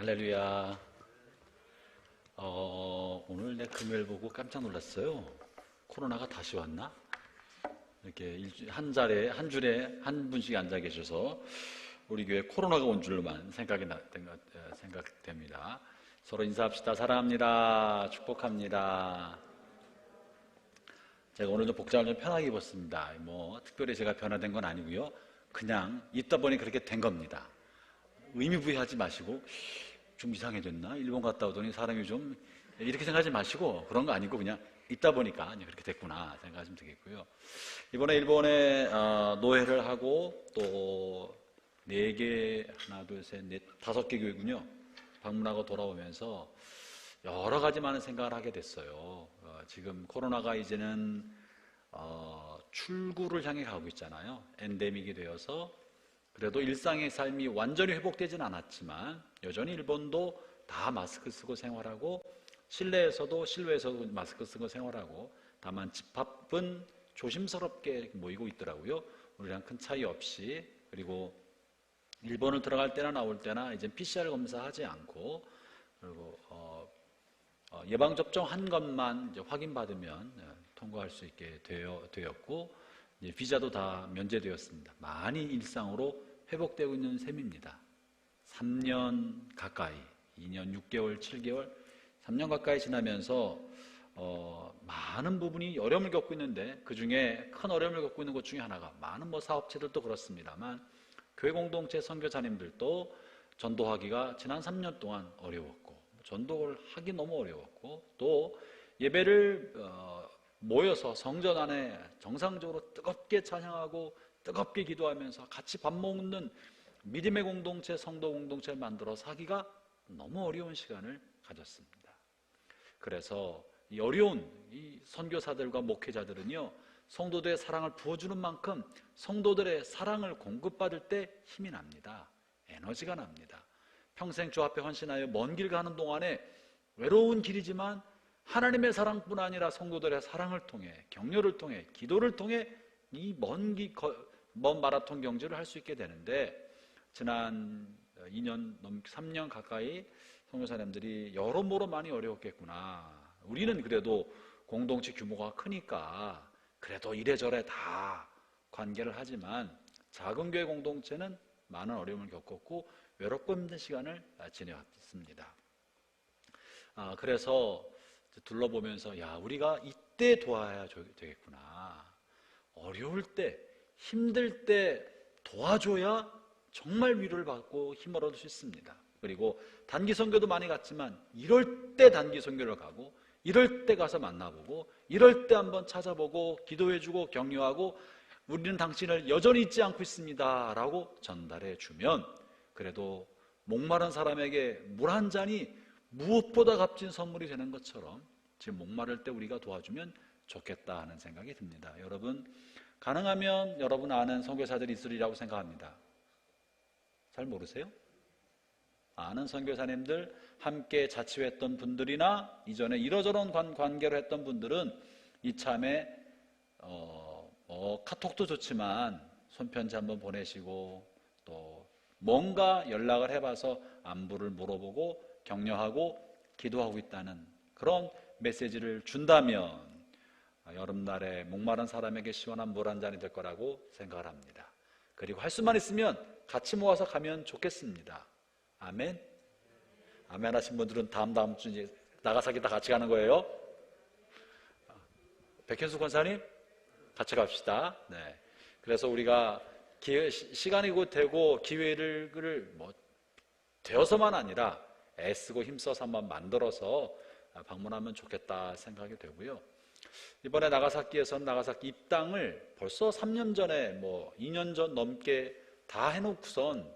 할렐루야. 오늘 내 금요일 보고 깜짝 놀랐어요. 코로나가 다시 왔나? 이렇게 한 자리에, 한 줄에 한 분씩 앉아 계셔서 우리 교회 코로나가 온 줄로만 생각됩니다. 서로 인사합시다. 사랑합니다. 축복합니다. 제가 오늘 좀 복장을 좀 편하게 입었습니다. 특별히 제가 변화된 건 아니고요. 그냥 입다 보니 그렇게 된 겁니다. 의미 부여하지 마시고 좀 이상해졌나? 일본 갔다 오더니 사람이 좀 이렇게 생각하지 마시고 그런 거 아니고 그냥 있다 보니까 그렇게 됐구나 생각하시면 되겠고요. 이번에 일본에 노회를 하고 또 4개, 하나, 둘, 셋, 넷, 5개 교회군요. 방문하고 돌아오면서 여러 가지 많은 생각을 하게 됐어요. 지금 코로나가 이제는 출구를 향해 가고 있잖아요. 엔데믹이 되어서 그래도 일상의 삶이 완전히 회복되진 않았지만 여전히 일본도 다 마스크 쓰고 생활하고 실내에서도 실외에서도 마스크 쓰고 생활하고 다만 집합은 조심스럽게 모이고 있더라고요. 우리랑 큰 차이 없이. 그리고 일본을 들어갈 때나 나올 때나 이제 PCR 검사하지 않고 그리고 예방접종 한 것만 이제 확인받으면 통과할 수 있게 되었고 이제 비자도 다 면제되었습니다. 많이 일상으로 회복되고 있는 셈입니다. 3년 가까이, 2년 6개월, 7개월, 3년 가까이 지나면서 많은 부분이 어려움을 겪고 있는데 그 중에 큰 어려움을 겪고 있는 것 중에 하나가 많은 사업체들도 그렇습니다만 교회 공동체 선교사님들도 전도하기가 지난 3년 동안 어려웠고 전도를 하기 너무 어려웠고 또 예배를 모여서 성전 안에 정상적으로 뜨겁게 찬양하고 뜨겁게 기도하면서 같이 밥 먹는 믿음의 공동체, 성도 공동체를 만들어서 하기가 너무 어려운 시간을 가졌습니다. 그래서 이 어려운 이 선교사들과 목회자들은요, 성도들의 사랑을 부어주는 만큼 성도들의 사랑을 공급받을 때 힘이 납니다. 에너지가 납니다. 평생 주 앞에 헌신하여 먼 길 가는 동안에 외로운 길이지만 하나님의 사랑뿐 아니라 성도들의 사랑을 통해 격려를 통해 기도를 통해 이 먼 마라톤 경주를 할 수 있게 되는데 지난 2년 3년 가까이 선교사님들이 여러모로 많이 어려웠겠구나. 우리는 그래도 공동체 규모가 크니까 그래도 이래저래 다 관계를 하지만 작은 교회 공동체는 많은 어려움을 겪었고 외롭고 힘든 시간을 지내왔습니다. 그래서 둘러보면서 우리가 이때 도와야 되겠구나. 어려울 때, 힘들 때 도와줘야 정말 위로를 받고 힘을 얻을 수 있습니다. 그리고 단기 선교도 많이 갔지만 이럴 때 단기 선교를 가고 이럴 때 가서 만나보고 이럴 때 한번 찾아보고 기도해주고 격려하고 우리는 당신을 여전히 잊지 않고 있습니다 라고 전달해 주면 그래도 목마른 사람에게 물 한 잔이 무엇보다 값진 선물이 되는 것처럼 지금 목마를 때 우리가 도와주면 좋겠다 하는 생각이 듭니다. 여러분 가능하면 여러분 아는 선교사들이 있으리라고 생각합니다. 잘 모르세요? 아는 선교사님들 함께 자취했던 분들이나 이전에 이러저런 관계를 했던 분들은 이참에 카톡도 좋지만 손편지 한번 보내시고 또 뭔가 연락을 해봐서 안부를 물어보고 격려하고 기도하고 있다는 그런 메시지를 준다면 여름날에 목마른 사람에게 시원한 물 한 잔이 될 거라고 생각을 합니다. 그리고 할 수만 있으면 같이 모아서 가면 좋겠습니다. 아멘? 아멘 하신 분들은 다음 주 이제 나가사키 다 같이 가는 거예요. 백현수 권사님 같이 갑시다. 네. 그래서 우리가 시간이 곧 되고 기회를 되어서만 아니라 애쓰고 힘써서 한번 만들어서 방문하면 좋겠다 생각이 되고요. 이번에 나가사키에서는 나가사키 입당을 벌써 3년 전에 2년 전 넘게 다 해놓고선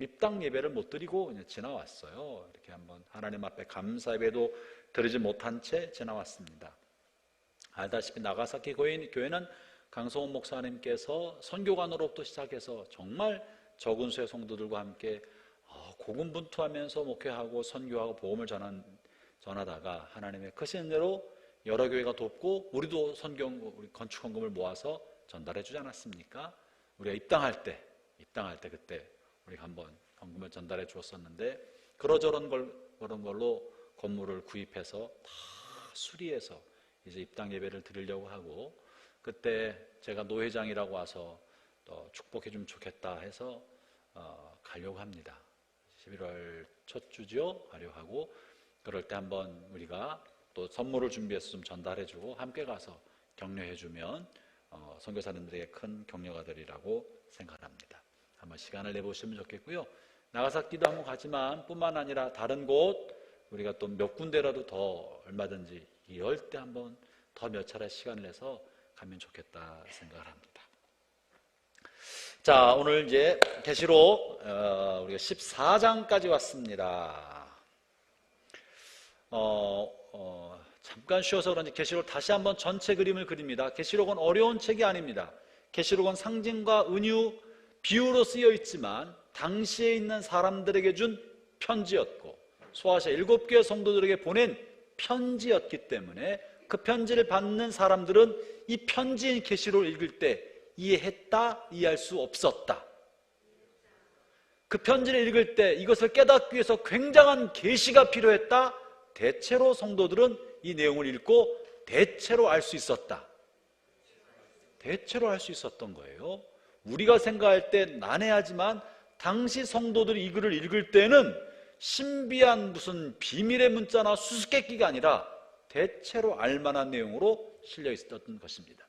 입당 예배를 못 드리고 지나왔어요. 이렇게 한번 하나님 앞에 감사 예배도 드리지 못한 채 지나왔습니다. 알다시피 나가사키 교회는 강성원 목사님께서 선교관으로부터 시작해서 정말 적은 수의 성도들과 함께 고군분투하면서 목회하고 선교하고 복음을 전하다가 하나님의 크신 은혜로 여러 교회가 돕고 우리도 우리 건축 헌금을 모아서 전달해 주지 않았습니까? 우리가 입당할 때 그때 우리가 한번 헌금을 전달해 주었었는데 그런 걸로 건물을 구입해서 다 수리해서 이제 입당 예배를 드리려고 하고, 그때 제가 노회장이라고 와서 또 축복해 주면 좋겠다 해서 가려고 합니다. 11월 첫 주죠. 가려고 하고, 그럴 때 한번 우리가 또 선물을 준비해서 좀 전달해 주고 함께 가서 격려해 주면 선교사님들에게 큰 격려가 되리라고 생각합니다. 한번 시간을 내보시면 좋겠고요. 나가사키도 한번 가지만 뿐만 아니라 다른 곳 우리가 또 몇 군데라도 더 얼마든지 열 때 한번 더 몇 차례 시간을 내서 가면 좋겠다 생각을 합니다. 자, 오늘 이제 계시록 우리가 14장까지 왔습니다. 잠깐 쉬어서 그런지 계시록 다시 한번 전체 그림을 그립니다. 계시록은 어려운 책이 아닙니다. 계시록은 상징과 은유, 비유로 쓰여 있지만 당시에 있는 사람들에게 준 편지였고 소아시아 7교회 성도들에게 보낸 편지였기 때문에 그 편지를 받는 사람들은 이 편지인 계시록을 읽을 때 이해했다, 이해할 수 없었다. 그 편지를 읽을 때 이것을 깨닫기 위해서 굉장한 계시가 필요했다. 대체로 성도들은 이 내용을 읽고 대체로 알 수 있었다. 대체로 알 수 있었던 거예요. 우리가 생각할 때 난해하지만 당시 성도들이 이 글을 읽을 때는 신비한 무슨 비밀의 문자나 수수께끼가 아니라 대체로 알만한 내용으로 실려 있었던 것입니다.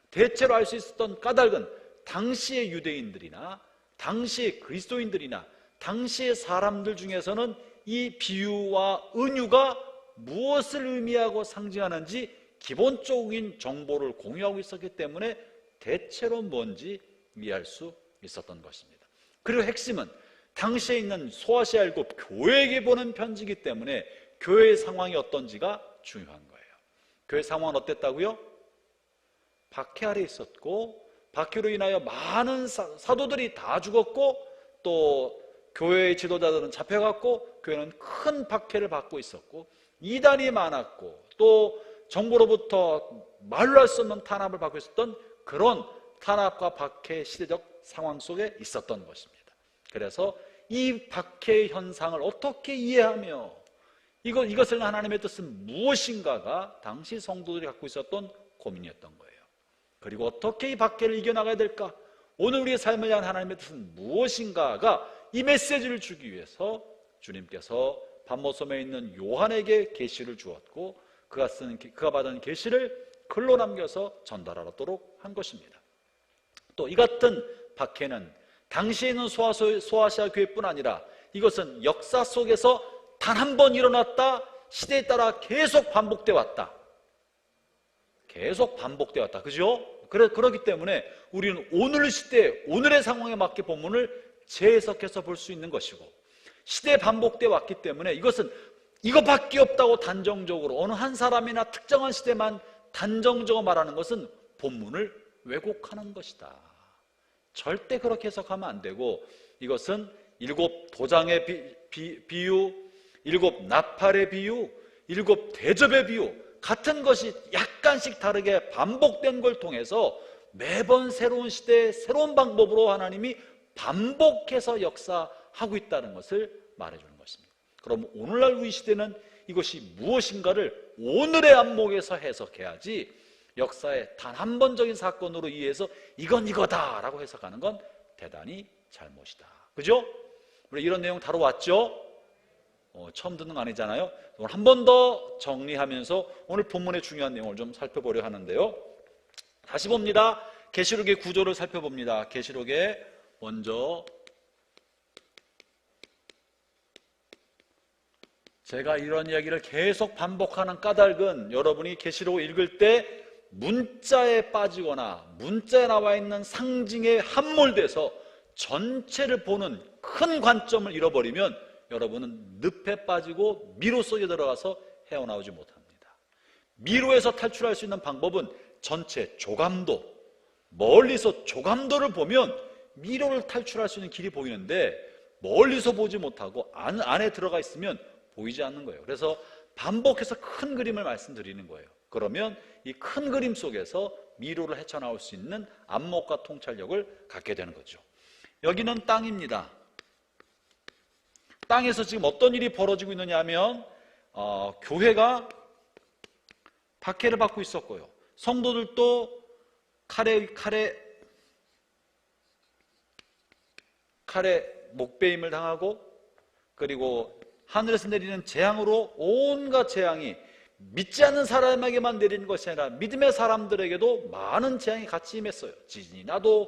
대체로 알 수 있었던 까닭은 당시의 유대인들이나 당시의 그리스도인들이나 당시의 사람들 중에서는 이 비유와 은유가 무엇을 의미하고 상징하는지 기본적인 정보를 공유하고 있었기 때문에 대체로 뭔지 이해할 수 있었던 것입니다. 그리고 핵심은 당시에 있는 소아시아 7 교회에게 보낸 편지이기 때문에 교회의 상황이 어떤지가 중요한 거예요. 교회 상황은 어땠다고요? 박해 아래 있었고 박해로 인하여 많은 사도들이 다 죽었고 또 교회의 지도자들은 잡혀갔고 교회는 큰 박해를 받고 있었고 이단이 많았고 또 정부로부터 말로 할 수 없는 탄압을 받고 있었던 그런 탄압과 박해 시대적 상황 속에 있었던 것입니다. 그래서 이 박해 현상을 어떻게 이해하며 이것을 하나님의 뜻은 무엇인가가 당시 성도들이 갖고 있었던 고민이었던 거예요. 그리고 어떻게 이 박해를 이겨나가야 될까? 오늘 우리의 삶을 향한 하나님의 뜻은 무엇인가가 이 메시지를 주기 위해서 주님께서 반모섬에 있는 요한에게 계시를 주었고 그가 받은 계시를 글로 남겨서 전달하도록 한 것입니다. 또 이 같은 박해는 당시에 있는 소아시아 교회뿐 아니라 이것은 역사 속에서 단 한 번 일어났다, 시대에 따라 계속 반복되어 왔다. 계속 반복되어 왔다. 그죠? 그렇기 때문에 우리는 오늘 시대, 오늘의 상황에 맞게 본문을 재해석해서 볼 수 있는 것이고 시대에 반복되어 왔기 때문에 이것은 이것밖에 없다고 단정적으로 어느 한 사람이나 특정한 시대만 단정적으로 말하는 것은 본문을 왜곡하는 것이다. 절대 그렇게 해석하면 안 되고 이것은 7 도장의 비유, 7 나팔의 비유, 7 대접의 비유 같은 것이 약간씩 다르게 반복된 걸 통해서 매번 새로운 시대에 새로운 방법으로 하나님이 반복해서 역사하고 있다는 것을 말해주는 것입니다. 그럼 오늘날 우리 시대는 이것이 무엇인가를 오늘의 안목에서 해석해야지 역사의 단 한 번적인 사건으로 이해해서 이건 이거다라고 해석하는 건 대단히 잘못이다. 그죠? 우리 이런 내용 다뤄왔죠? 처음 듣는 거 아니잖아요. 오늘 한 번 더 정리하면서 오늘 본문의 중요한 내용을 좀 살펴보려 하는데요. 다시 봅니다. 계시록의 구조를 살펴봅니다. 계시록에 먼저 제가 이런 이야기를 계속 반복하는 까닭은 여러분이 계시록을 읽을 때 문자에 빠지거나 문자에 나와 있는 상징에 함몰돼서 전체를 보는 큰 관점을 잃어버리면 여러분은 늪에 빠지고 미로 속에 들어가서 헤어나오지 못합니다. 미로에서 탈출할 수 있는 방법은 전체 조감도, 멀리서 조감도를 보면 미로를 탈출할 수 있는 길이 보이는데 멀리서 보지 못하고 안에 들어가 있으면 보이지 않는 거예요. 그래서 반복해서 큰 그림을 말씀드리는 거예요. 그러면 이 큰 그림 속에서 미로를 헤쳐나올 수 있는 안목과 통찰력을 갖게 되는 거죠. 여기는 땅입니다. 땅에서 지금 어떤 일이 벌어지고 있느냐 하면 교회가 박해를 받고 있었고요. 성도들도 칼에 목베임을 당하고, 그리고 하늘에서 내리는 재앙으로 온갖 재앙이 믿지 않는 사람에게만 내리는 것이 아니라 믿음의 사람들에게도 많은 재앙이 같이 임했어요. 지진이 나도,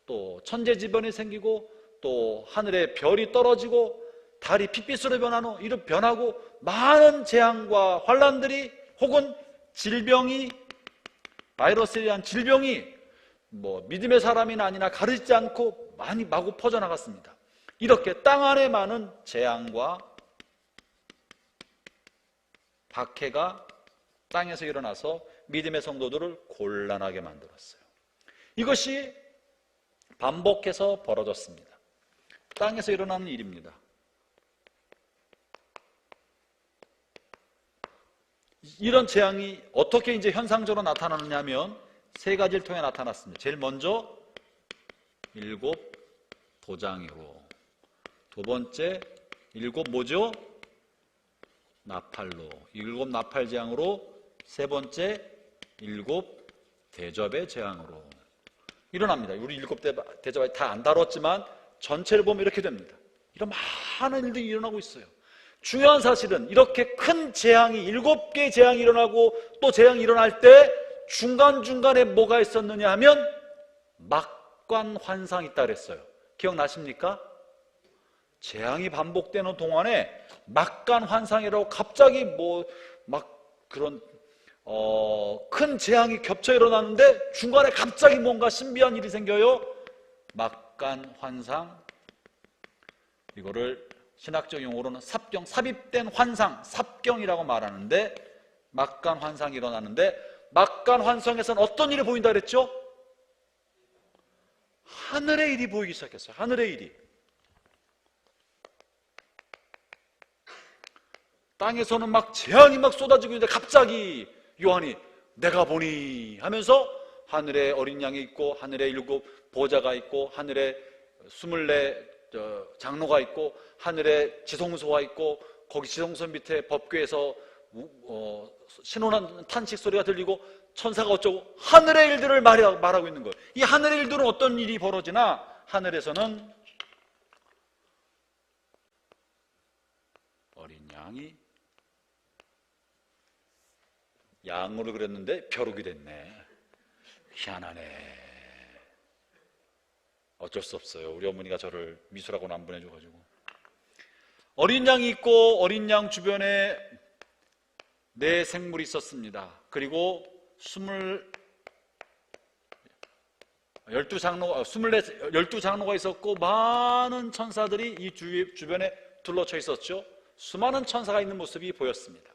또 천재지변이 생기고, 또 하늘에 별이 떨어지고, 달이 핏빛으로 변하고, 많은 재앙과 환란들이, 혹은 질병이, 바이러스에 대한 질병이 믿음의 사람이나 아니나 가르치지 않고 많이 마구 퍼져나갔습니다. 이렇게 땅 안에 많은 재앙과 박해가 땅에서 일어나서 믿음의 성도들을 곤란하게 만들었어요. 이것이 반복해서 벌어졌습니다. 땅에서 일어나는 일입니다. 이런 재앙이 어떻게 이제 현상적으로 나타나느냐 하면 세 가지를 통해 나타났습니다. 제일 먼저 7 도장으로, 두 번째 7 뭐죠? 나팔로, 7 나팔 재앙으로, 세 번째 7 대접의 재앙으로 일어납니다. 우리 7 대접이 다 안 다뤘지만 전체를 보면 이렇게 됩니다. 이런 많은 일들이 일어나고 있어요. 중요한 사실은 이렇게 큰 재앙이 7개의 재앙이 일어나고 또 재앙이 일어날 때 중간중간에 뭐가 있었느냐 하면 막관환상이 있다 그랬어요. 기억나십니까? 재앙이 반복되는 동안에 막관환상이라고 갑자기 그런 큰 재앙이 겹쳐 일어나는데 중간에 갑자기 뭔가 신비한 일이 생겨요. 막관환상, 이거를 신학적 용어로는 삽경, 삽입된 환상, 삽경이라고 말하는데, 막관환상이 일어나는데, 막관환상에서는 어떤 일이 보인다 그랬죠? 하늘의 일이 보이기 시작했어요. 하늘의 일이. 땅에서는 막 재앙이 막 쏟아지고 있는데 갑자기 요한이 내가 보니 하면서 하늘에 어린 양이 있고, 하늘에 7 보좌가 있고, 하늘에 24 장로가 있고, 하늘에 지성소가 있고, 거기 지성소 밑에 법궤에서 신호난 탄식 소리가 들리고, 천사가 어쩌고, 하늘의 일들을 말하고 있는 거예요. 이 하늘의 일들은 어떤 일이 벌어지나, 하늘에서는 어린 양이, 양으로 그렸는데 벼룩이 됐네. 희한하네. 어쩔 수 없어요. 우리 어머니가 저를 미술학원 안 보내줘가지고. 어린 양이 있고, 어린 양 주변에 4 생물이 있었습니다. 그리고 12 장로가 있었고, 많은 천사들이 이 주변에 둘러쳐 있었죠. 수많은 천사가 있는 모습이 보였습니다.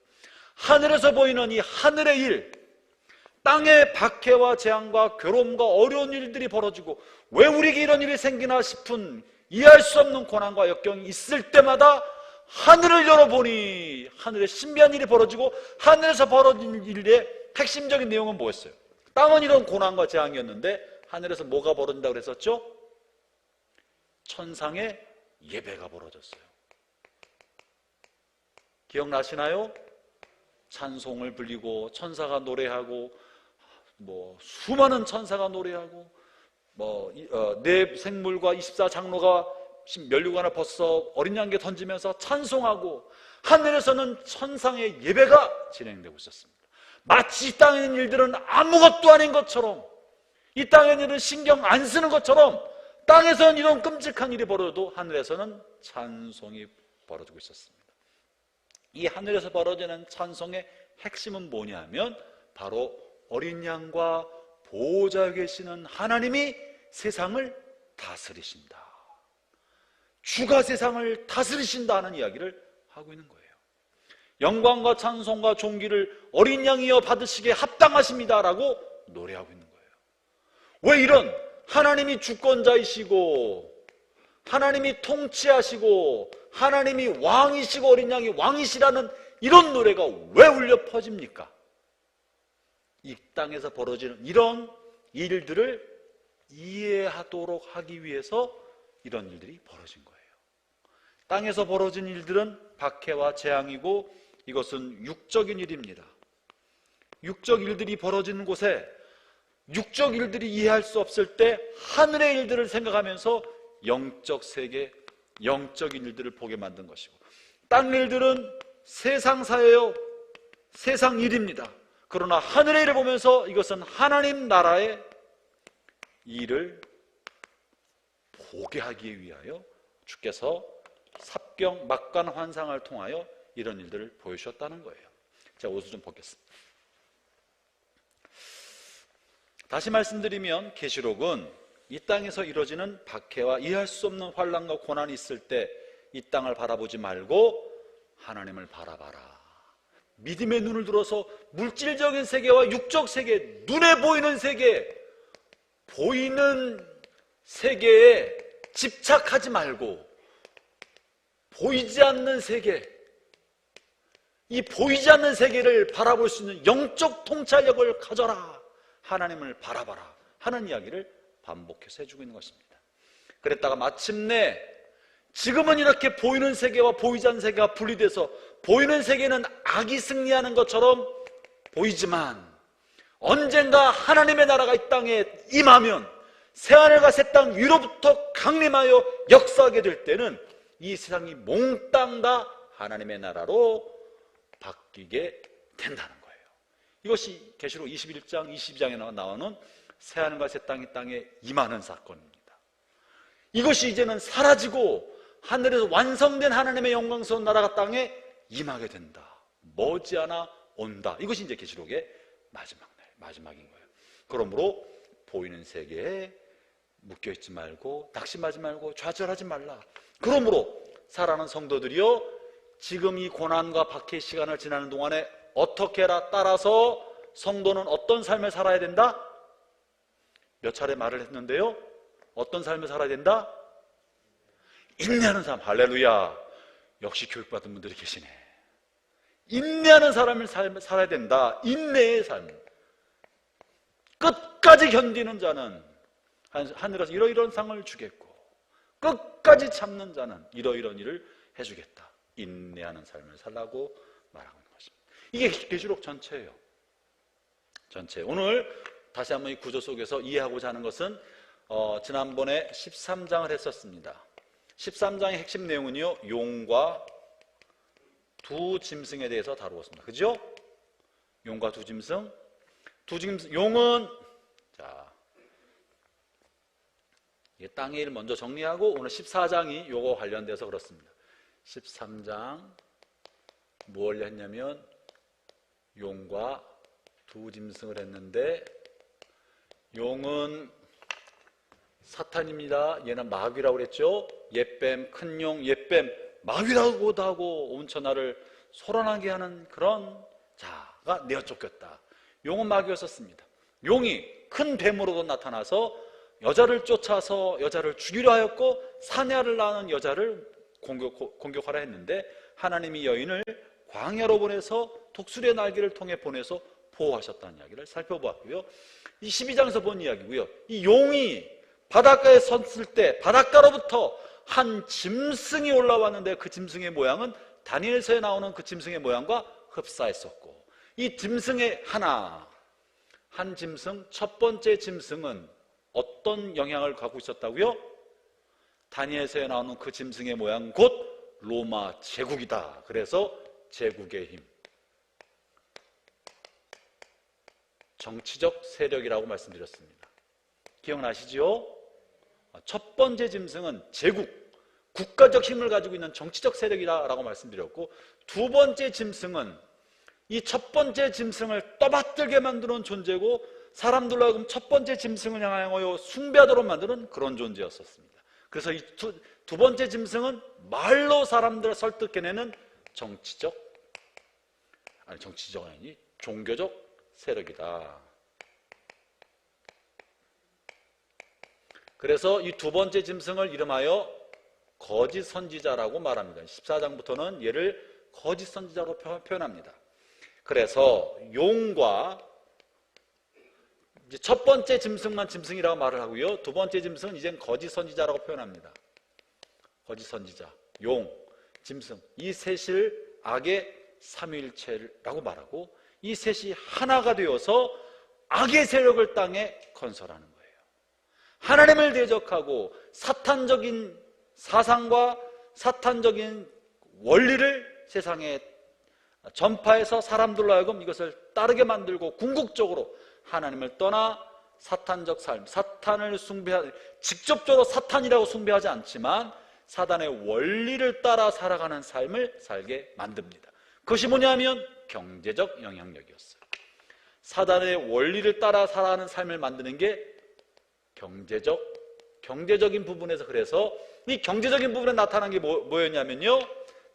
하늘에서 보이는 이 하늘의 일, 땅의 박해와 재앙과 괴로움과 어려운 일들이 벌어지고, 왜 우리에게 이런 일이 생기나 싶은 이해할 수 없는 고난과 역경이 있을 때마다 하늘을 열어보니 하늘에 신비한 일이 벌어지고, 하늘에서 벌어진 일의 핵심적인 내용은 뭐였어요? 땅은 이런 고난과 재앙이었는데 하늘에서 뭐가 벌어진다고 그랬었죠? 천상의 예배가 벌어졌어요. 기억나시나요? 찬송을 불리고 천사가 노래하고, 수많은 천사가 노래하고, 4 생물과 24 장로가 면류관을 벗어 어린 양에게 던지면서 찬송하고, 하늘에서는 천상의 예배가 진행되고 있었습니다. 마치 이 땅에 있는 일들은 아무것도 아닌 것처럼, 이 땅에 있는 일은 신경 안 쓰는 것처럼, 땅에서는 이런 끔찍한 일이 벌어도 하늘에서는 찬송이 벌어지고 있었습니다. 이 하늘에서 벌어지는 찬송의 핵심은 뭐냐면 바로 어린 양과 보호자에 계시는 하나님이 세상을 다스리신다, 주가 세상을 다스리신다는 이야기를 하고 있는 거예요. 영광과 찬송과 존귀를 어린 양이여 받으시기에 합당하십니다라고 노래하고 있는 거예요. 왜 이런 하나님이 주권자이시고, 하나님이 통치하시고, 하나님이 왕이시고 어린 양이 왕이시라는 이런 노래가 왜 울려 퍼집니까? 이 땅에서 벌어지는 이런 일들을 이해하도록 하기 위해서 이런 일들이 벌어진 거예요. 땅에서 벌어진 일들은 박해와 재앙이고 이것은 육적인 일입니다. 육적 일들이 벌어지는 곳에 육적 일들이 이해할 수 없을 때 하늘의 일들을 생각하면서 영적 세계, 영적인 일들을 보게 만든 것이고, 땅 일들은 세상사예요. 세상 일입니다. 그러나 하늘의 일을 보면서 이것은 하나님 나라의 일을 보게 하기 위하여 주께서 삽경, 막관 환상을 통하여 이런 일들을 보여주셨다는 거예요. 제가 옷을 좀 벗겠습니다. 다시 말씀드리면 계시록은 이 땅에서 이루어지는 박해와 이해할 수 없는 환난과 고난이 있을 때 이 땅을 바라보지 말고 하나님을 바라봐라. 믿음의 눈을 들어서 물질적인 세계와 육적 세계, 눈에 보이는 세계, 보이는 세계에 집착하지 말고 보이지 않는 세계, 이 보이지 않는 세계를 바라볼 수 있는 영적 통찰력을 가져라. 하나님을 바라봐라 하는 이야기를 반복해서 해주고 있는 것입니다. 그랬다가 마침내 지금은 이렇게 보이는 세계와 보이지 않는 세계가 분리돼서 보이는 세계는 악이 승리하는 것처럼 보이지만 언젠가 하나님의 나라가 이 땅에 임하면 새하늘과 새 땅 위로부터 강림하여 역사하게 될 때는 이 세상이 몽땅 다 하나님의 나라로 바뀌게 된다는 거예요. 이것이 계시록 21장, 22장에 나오는 새하늘과 새 땅이 땅에 임하는 사건입니다. 이것이 이제는 사라지고 하늘에서 완성된 하나님의 영광스러운 나라가 땅에 임하게 된다. 머지않아 온다. 이것이 이제 계시록의 마지막인 거예요. 그러므로 보이는 세계에 묶여있지 말고 낙심하지 말고 좌절하지 말라. 그러므로 사랑하는 성도들이여, 지금 이 고난과 박해 시간을 지나는 동안에 어떻게 해라 따라서 성도는 어떤 삶을 살아야 된다? 몇 차례 말을 했는데요, 어떤 삶을 살아야 된다? 인내하는 삶. 할렐루야. 역시 교육받은 분들이 계시네. 인내하는 사람을 살아야 된다. 인내의 삶. 끝까지 견디는 자는 하늘에서 이러이러한 상을 주겠고, 끝까지 참는 자는 이러이러한 일을 해주겠다. 인내하는 삶을 살라고 말하고 있는 것입니다. 이게 계시록 전체예요. 전체. 오늘 다시 한번 이 구조 속에서 이해하고자 하는 것은 지난번에 13장을 했었습니다. 13장의 핵심 내용은요, 용과 두 짐승에 대해서 다루었습니다. 그죠? 용과 두 짐승. 용은 자, 땅의 일 먼저 정리하고 오늘 14장이 요거 관련돼서 그렇습니다. 13장 뭘 했냐면 용과 두 짐승을 했는데, 용은 사탄입니다. 얘는 마귀라고 그랬죠. 옛뱀, 큰 용, 옛뱀, 마귀라고도 하고 온 천하를 소란하게 하는 그런 자가 내어 쫓겼다. 용은 마귀였었습니다. 용이 큰 뱀으로도 나타나서 여자를 쫓아서 여자를 죽이려 하였고 사내아를 낳은 여자를 공격하려 했는데, 하나님이 여인을 광야로 보내서 독수리의 날개를 통해 보내서 보호하셨다는 이야기를 살펴보았고요. 이 12장에서 본 이야기고요. 이 용이 바닷가에 섰을 때 바닷가로부터 한 짐승이 올라왔는데 그 짐승의 모양은 다니엘서에 나오는 그 짐승의 모양과 흡사했었고, 이 짐승의 한 짐승, 첫 번째 짐승은 어떤 영향을 갖고 있었다고요? 다니엘서에 나오는 그 짐승의 모양 곧 로마 제국이다. 그래서 제국의 힘, 정치적 세력이라고 말씀드렸습니다. 기억나시죠? 첫 번째 짐승은 제국, 국가적 힘을 가지고 있는 정치적 세력이라고 말씀드렸고, 두 번째 짐승은 이 첫 번째 짐승을 떠받들게 만드는 존재고, 사람들로 하여금 첫 번째 짐승을 향하여 숭배하도록 만드는 그런 존재였었습니다. 그래서 이 두 번째 짐승은 말로 사람들을 설득해내는 종교적 세력이다. 그래서 이 두 번째 짐승을 이름하여 거짓 선지자라고 말합니다. 14장부터는 얘를 거짓 선지자로 표현합니다. 그래서 용과 이제 첫 번째 짐승만 짐승이라고 말을 하고요, 두 번째 짐승은 이젠 거짓 선지자라고 표현합니다. 거짓 선지자. 용, 짐승, 이 셋을 악의 삼위일체라고 말하고 이 셋이 하나가 되어서 악의 세력을 땅에 건설하는 거예요. 하나님을 대적하고 사탄적인 사상과 사탄적인 원리를 세상에 전파해서 사람들로 하여금 이것을 따르게 만들고 궁극적으로 하나님을 떠나 사탄적 삶, 사탄을 숭배하지, 직접적으로 사탄이라고 숭배하지 않지만 사단의 원리를 따라 살아가는 삶을 살게 만듭니다. 그것이 뭐냐면 경제적 영향력이었어요. 사단의 원리를 따라 살아가는 삶을 만드는 게 경제적인 부분에서, 그래서 이 경제적인 부분에 나타난 게 뭐였냐면요,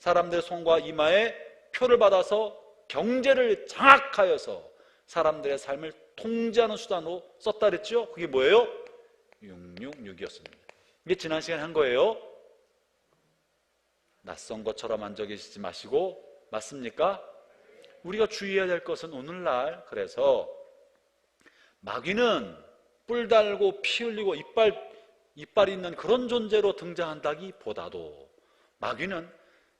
사람들의 손과 이마에 표를 받아서 경제를 장악하여서 사람들의 삶을 통제하는 수단으로 썼다 그랬죠. 그게 뭐예요? 666이었습니다. 이게 지난 시간에 한 거예요. 낯선 것처럼 앉아 계시지 마시고, 맞습니까? 우리가 주의해야 될 것은 오늘날, 그래서 마귀는 뿔 달고 피 흘리고 이빨 있는 그런 존재로 등장한다기보다도 마귀는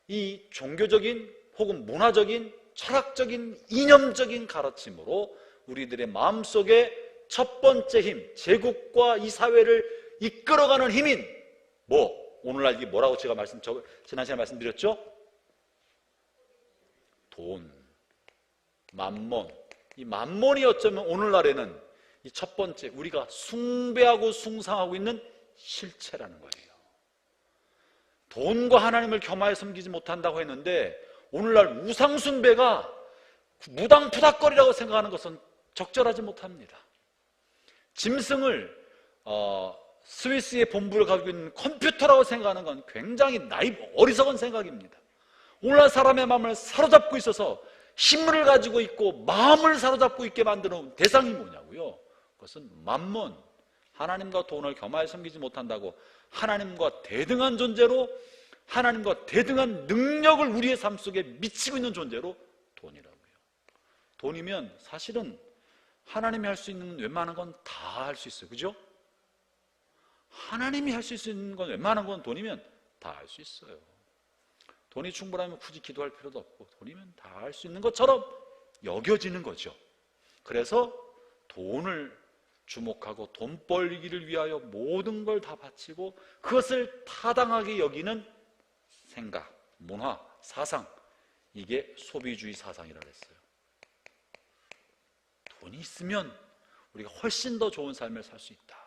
이 종교적인 혹은 문화적인 철학적인 이념적인 가르침으로 우리들의 마음속에 첫 번째 힘, 제국과 이 사회를 이끌어가는 힘인 오늘날 이게 뭐라고 제가 지난 시간에 말씀드렸죠? 돈, 만몬. 이 만몬이 어쩌면 오늘날에는 이 첫 번째 우리가 숭배하고 숭상하고 있는 실체라는 거예요. 돈과 하나님을 겸하여 섬기지 못한다고 했는데 오늘날 우상숭배가 무당푸닥거리라고 생각하는 것은 적절하지 못합니다. 짐승을 스위스의 본부를 가지고 있는 컴퓨터라고 생각하는 건 굉장히 어리석은 생각입니다. 오늘날 사람의 마음을 사로잡고 있어서 힘을 가지고 있고 마음을 사로잡고 있게 만드는 대상이 뭐냐고요? 그것은 만몬, 하나님과 돈을 겸하여 섬기지 못한다고 하나님과 대등한 존재로, 하나님과 대등한 능력을 우리의 삶 속에 미치고 있는 존재로 돈이라고요. 돈이면 사실은 하나님이 할 수 있는 웬만한 건 다 할 수 있어요. 그죠? 하나님이 할 수 있는 건 웬만한 건 돈이면 다 할 수 있어요. 돈이 충분하면 굳이 기도할 필요도 없고 돈이면 다 할 수 있는 것처럼 여겨지는 거죠. 그래서 돈을 주목하고 돈 벌기를 위하여 모든 걸 다 바치고 그것을 타당하게 여기는 생각, 문화, 사상, 이게 소비주의 사상이라고 했어요. 돈이 있으면 우리가 훨씬 더 좋은 삶을 살 수 있다.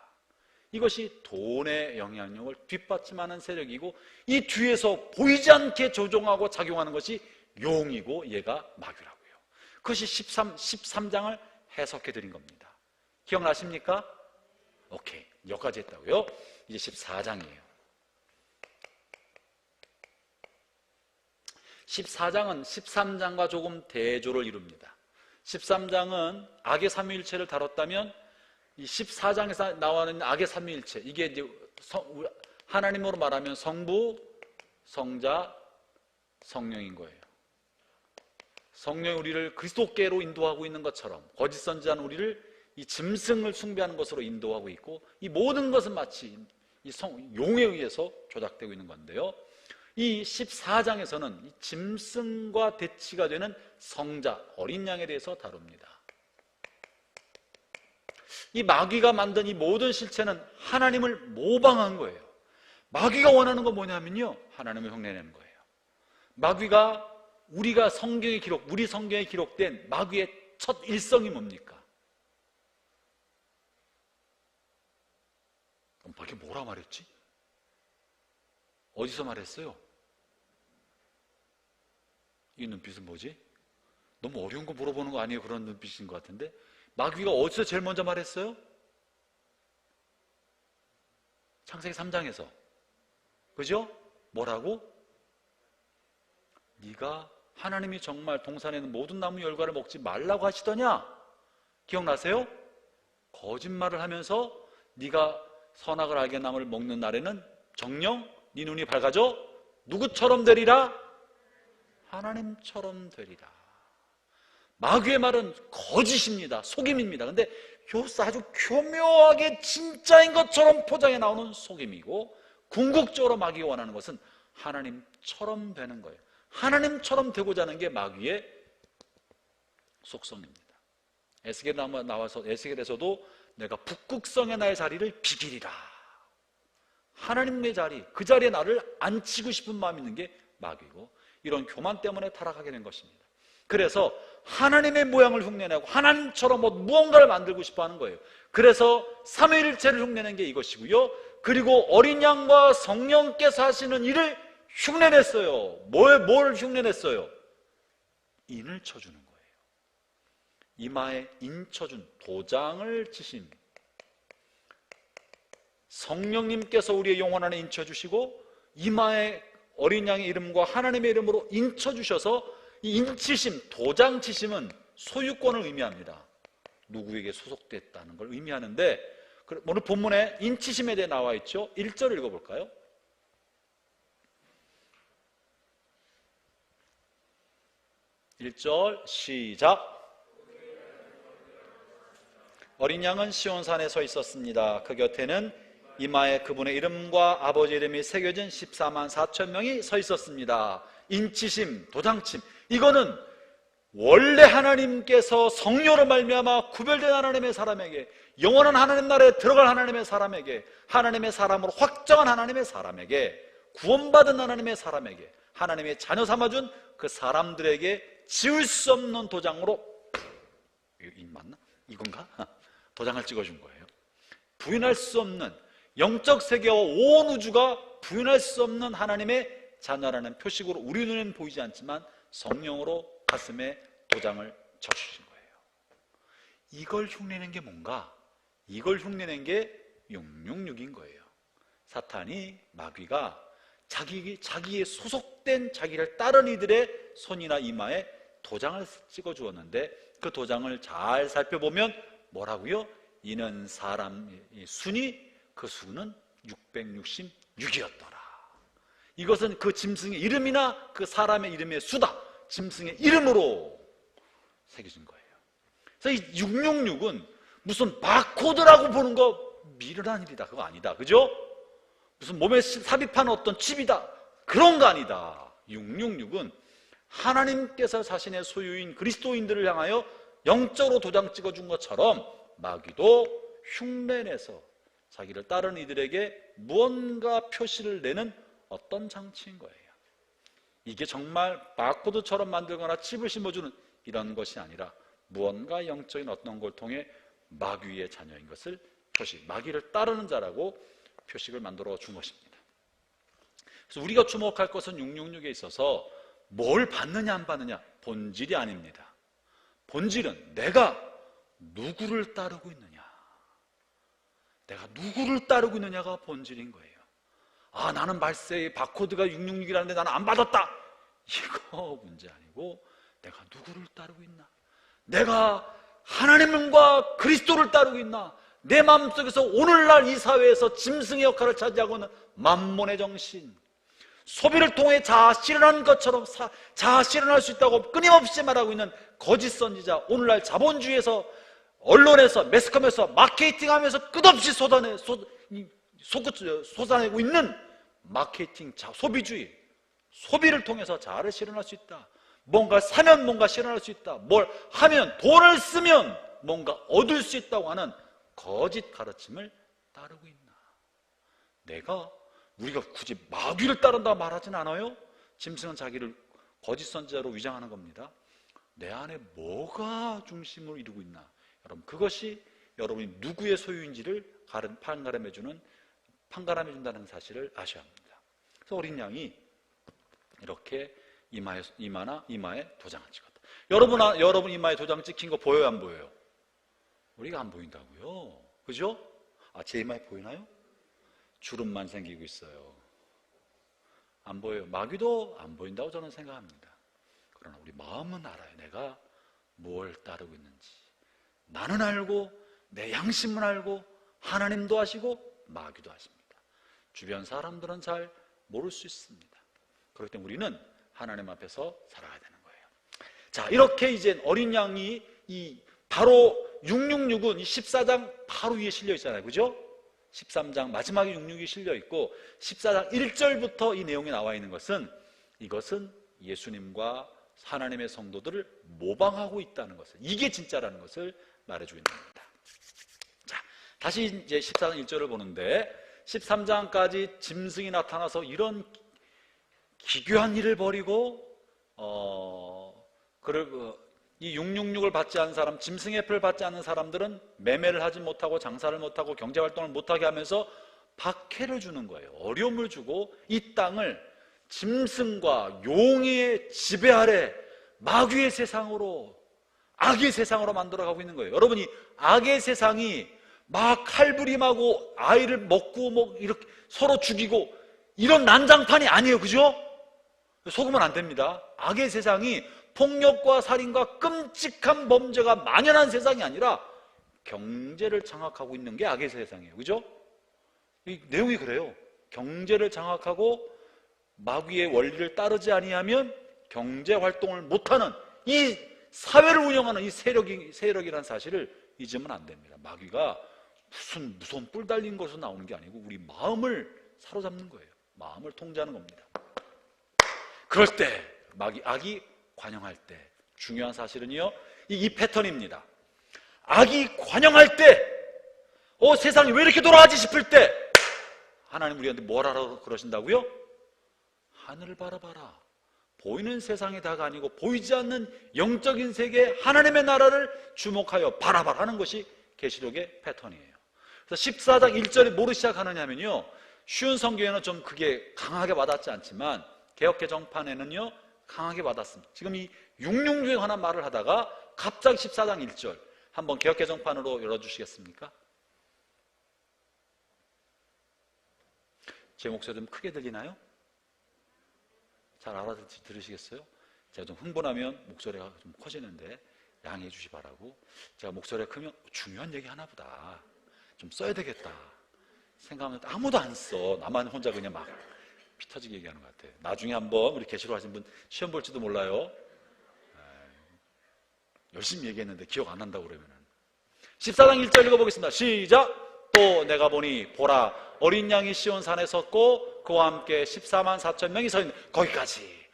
이것이 돈의 영향력을 뒷받침하는 세력이고 이 뒤에서 보이지 않게 조종하고 작용하는 것이 용이고 얘가 마귀라고요. 그것이 13장을 해석해 드린 겁니다. 기억나십니까? 오케이, 여기까지 했다고요. 이제 14장이에요. 14장은 13장과 조금 대조를 이룹니다. 13장은 악의 삼위일체를 다뤘다면 이 14장에서 나오는 악의 삼위일체, 이게 이제 하나님으로 말하면 성부, 성자, 성령인 거예요. 성령이 우리를 그리스도께로 인도하고 있는 것처럼 거짓 선지자는 우리를 이 짐승을 숭배하는 것으로 인도하고 있고 이 모든 것은 마치 이 용에 의해서 조작되고 있는 건데요. 이 14장에서는 이 짐승과 대치가 되는 성자, 어린 양에 대해서 다룹니다. 이 마귀가 만든 이 모든 실체는 하나님을 모방한 거예요. 마귀가 원하는 건 뭐냐면요, 하나님을 흉내내는 거예요. 마귀가 우리 성경에 기록된 마귀의 첫 일성이 뭡니까? 이게 뭐라 말했지? 어디서 말했어요? 이 눈빛은 뭐지? 너무 어려운 거 물어보는 거 아니에요? 그런 눈빛인 것 같은데 마귀가 어디서 제일 먼저 말했어요? 창세기 3장에서. 그죠? 뭐라고? 네가 하나님이 정말 동산에 있는 모든 나무 열과를 먹지 말라고 하시더냐? 기억나세요? 거짓말을 하면서 네가 선악을 알게 나무를 먹는 날에는 정녕 네 눈이 밝아져 누구처럼 되리라? 하나님처럼 되리라. 마귀의 말은 거짓입니다. 속임입니다. 근데 아주 교묘하게 진짜인 것처럼 포장해 나오는 속임이고 궁극적으로 마귀가 원하는 것은 하나님처럼 되는 거예요. 하나님처럼 되고자 하는 게 마귀의 속성입니다. 에스겔에서도 내가 북극성의 나의 자리를 비기리라. 하나님의 자리, 그 자리에 나를 앉히고 싶은 마음이 있는 게 마귀고, 이런 교만 때문에 타락하게 된 것입니다. 그래서 하나님의 모양을 흉내내고 하나님처럼 무언가를 만들고 싶어 하는 거예요. 그래서 삼위일체를 흉내낸 게 이것이고요. 그리고 어린 양과 성령께서 하시는 일을 흉내냈어요. 뭘 흉내냈어요? 인을 쳐주는 거예요. 이마에 인 쳐준, 도장을 치신 성령님께서 우리의 영혼 안에 인 쳐주시고, 이마에 어린 양의 이름과 하나님의 이름으로 인 쳐주셔서, 이 인치심, 도장치심은 소유권을 의미합니다. 누구에게 소속됐다는 걸 의미하는데, 오늘 본문에 인치심에 대해 나와 있죠. 1절 읽어볼까요? 1절 시작. 어린 양은 시온산에 서 있었습니다. 그 곁에는 이마에 그분의 이름과 아버지 이름이 새겨진 14만 4천 명이 서 있었습니다. 인치심, 도장침, 이거는 원래 하나님께서 성령으로 말미암아 구별된 하나님의 사람에게, 영원한 하나님 나라에 들어갈 하나님의 사람에게, 하나님의 사람으로 확정한 하나님의 사람에게, 구원받은 하나님의 사람에게, 하나님의 자녀 삼아준 그 사람들에게 지울 수 없는 도장으로, 이거 맞나? 이건가? 도장을 찍어준 거예요. 부인할 수 없는, 영적 세계와 온 우주가 부인할 수 없는 하나님의 자녀라는 표식으로 우리 눈에는 보이지 않지만 성령으로 가슴에 도장을 쳐주신 거예요. 이걸 흉내낸 게 뭔가? 이걸 흉내낸 게 666인 거예요. 사탄이, 마귀가 자기의 소속된, 자기를 따른 이들의 손이나 이마에 도장을 찍어 주었는데, 그 도장을 잘 살펴보면 뭐라고요? 이는 사람의 순이, 그 수는 666이었더라. 이것은 그 짐승의 이름이나 그 사람의 이름의 수다, 짐승의 이름으로 새겨진 거예요. 그래서 이 666은 무슨 바코드라고 보는 거 미련한 일이다, 그거 아니다. 그죠? 무슨 몸에 삽입한 어떤 칩이다, 그런 거 아니다. 666은 하나님께서 자신의 소유인 그리스도인들을 향하여 영적으로 도장 찍어준 것처럼 마귀도 흉내내서 자기를 따르는 이들에게 무언가 표시를 내는 어떤 장치인 거예요. 이게 정말 바코드처럼 만들거나 칩을 심어주는 이런 것이 아니라 무언가 영적인 어떤 걸 통해 마귀의 자녀인 것을 표시, 마귀를 따르는 자라고 표식을 만들어 준 것입니다. 그래서 우리가 주목할 것은 666에 있어서 뭘 받느냐 안 받느냐, 본질이 아닙니다. 본질은 내가 누구를 따르고 있느냐, 내가 누구를 따르고 있느냐가 본질인 거예요. 아, 나는 말세의 바코드가 666이라는데 나는 안 받았다, 이거 문제 아니고 내가 누구를 따르고 있나, 내가 하나님과 그리스도를 따르고 있나, 내 마음속에서 오늘날 이 사회에서 짐승의 역할을 차지하고 있는 만몬의 정신, 소비를 통해 자아 실현한 것처럼 자아 실현할 수 있다고 끊임없이 말하고 있는 거짓 선지자, 오늘날 자본주의에서, 언론에서, 매스컴에서 마케팅하면서 끝없이 쏟아내고 있는 마케팅, 소비주의, 소비를 통해서 자아를 실현할 수 있다, 뭔가 사면 뭔가 실현할 수 있다, 뭘 하면, 돈을 쓰면 뭔가 얻을 수 있다고 하는 거짓 가르침을 따르고 있나. 우리가 굳이 마귀를 따른다 말하진 않아요. 짐승은 자기를 거짓 선지자로 위장하는 겁니다. 내 안에 뭐가 중심을 이루고 있나, 여러분, 그것이 여러분이 누구의 소유인지를 판가름해준다는 사실을 아셔야 합니다. 그래서 어린 양이 이렇게 이마에 도장을 찍었다. 여러분 이마에 도장 찍힌 거 보여요, 안 보여요? 우리가 안 보인다고요. 그죠? 제 이마에 보이나요? 주름만 생기고 있어요. 안 보여요. 마귀도 안 보인다고 저는 생각합니다. 그러나 우리 마음은 알아요. 내가 뭘 따르고 있는지. 나는 알고, 내 양심은 알고, 하나님도 아시고 마귀도 아십니다. 주변 사람들은 잘 모를 수 있습니다. 그렇기 때문에 우리는 하나님 앞에서 살아야 되는 거예요. 자, 이렇게 이제 어린 양이 바로 666은 이 14장 바로 위에 실려 있잖아요. 그죠? 13장 마지막에 66이 실려 있고 14장 1절부터 이 내용이 나와 있는 것은 이것은 예수님과 하나님의 성도들을 모방하고 있다는 것을, 이게 진짜라는 것을 말해주고 있는 겁니다. 자, 다시 이제 14장 1절을 보는데 13장까지 짐승이 나타나서 이런 기괴한 일을 벌이고 이 666을 받지 않은 사람, 짐승의 표를 받지 않는 사람들은 매매를 하지 못하고 장사를 못하고 경제활동을 못하게 하면서 박해를 주는 거예요. 어려움을 주고 이 땅을 짐승과 용의 지배 아래 마귀의 세상으로, 악의 세상으로 만들어가고 있는 거예요. 여러분이 악의 세상이 막 칼부림하고 아이를 먹고 뭐 이렇게 서로 죽이고 이런 난장판이 아니에요. 그죠? 속으면 안 됩니다. 악의 세상이 폭력과 살인과 끔찍한 범죄가 만연한 세상이 아니라 경제를 장악하고 있는 게 악의 세상이에요. 그죠? 이 내용이 그래요. 경제를 장악하고 마귀의 원리를 따르지 아니하면 경제 활동을 못하는 이 사회를 운영하는 이 세력이라는 사실을 잊으면 안 됩니다. 마귀가 무슨 무서운 뿔 달린 것으로 나오는 게 아니고 우리 마음을 사로잡는 거예요. 마음을 통제하는 겁니다. 그럴 때 악이 관영할 때 중요한 사실은요, 이 패턴입니다. 악이 관영할 때 세상이 왜 이렇게 돌아가지 싶을 때 하나님 우리한테 뭘 하라고 그러신다고요? 하늘을 바라봐라. 보이는 세상이 다가 아니고 보이지 않는 영적인 세계 하나님의 나라를 주목하여 바라봐라 하는 것이 계시록의 패턴이에요. 그래서 14장 1절이 뭐로 시작하느냐면요, 쉬운 성경에는 좀 그게 강하게 와닿지 않지만 개역개정판에는요 강하게 와닿습니다. 지금 이 666에 관한 말을 하다가 갑자기 14장 1절 한번 개역개정판으로 열어주시겠습니까? 제 목소리 좀 크게 들리나요? 잘 알아들으시겠어요? 제가 좀 흥분하면 목소리가 좀 커지는데 양해해 주시 바라고. 제가 목소리가 크면 중요한 얘기 하나 보다 좀 써야 되겠다 생각하면 아무도 안 써. 나만 혼자 그냥 막 피 터지게 얘기하는 것 같아요. 나중에 한번 우리 계시록 하신 분 시험 볼지도 몰라요. 열심히 얘기했는데 기억 안 난다고 그러면은. 14장 1절 읽어보겠습니다. 시작. 또 내가 보니 보라 어린 양이 시온 산에 섰고 그와 함께 14만 4천 명이 서 있는, 거기까지.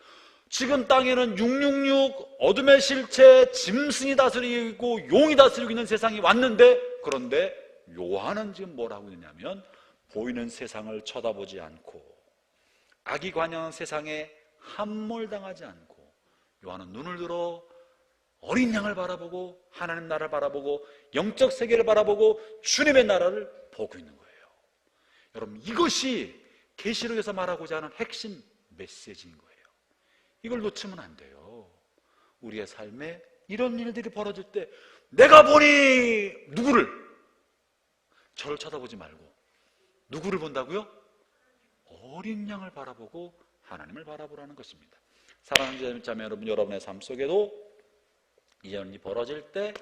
지금 땅에는 666 어둠의 실체 짐승이 다스리고 용이 다스리고 있는 세상이 왔는데, 그런데 요한은 지금 뭘 하고 있느냐면 보이는 세상을 쳐다보지 않고 악이 관영한 세상에 함몰당하지 않고 요한은 눈을 들어 어린 양을 바라보고 하나님 나라를 바라보고 영적 세계를 바라보고 주님의 나라를 보고 있는 거예요. 여러분, 이것이 계시록에서 말하고자 하는 핵심 메시지인 거예요. 이걸 놓치면 안 돼요. 우리의 삶에 이런 일들이 벌어질 때 내가 보니 누구를? 저를 쳐다보지 말고 누구를 본다고요? 어린 양을 바라보고 하나님을 바라보라는 것입니다. 사랑하는 자매 여러분, 여러분의 삶 속에도 이런 일이 벌어질 때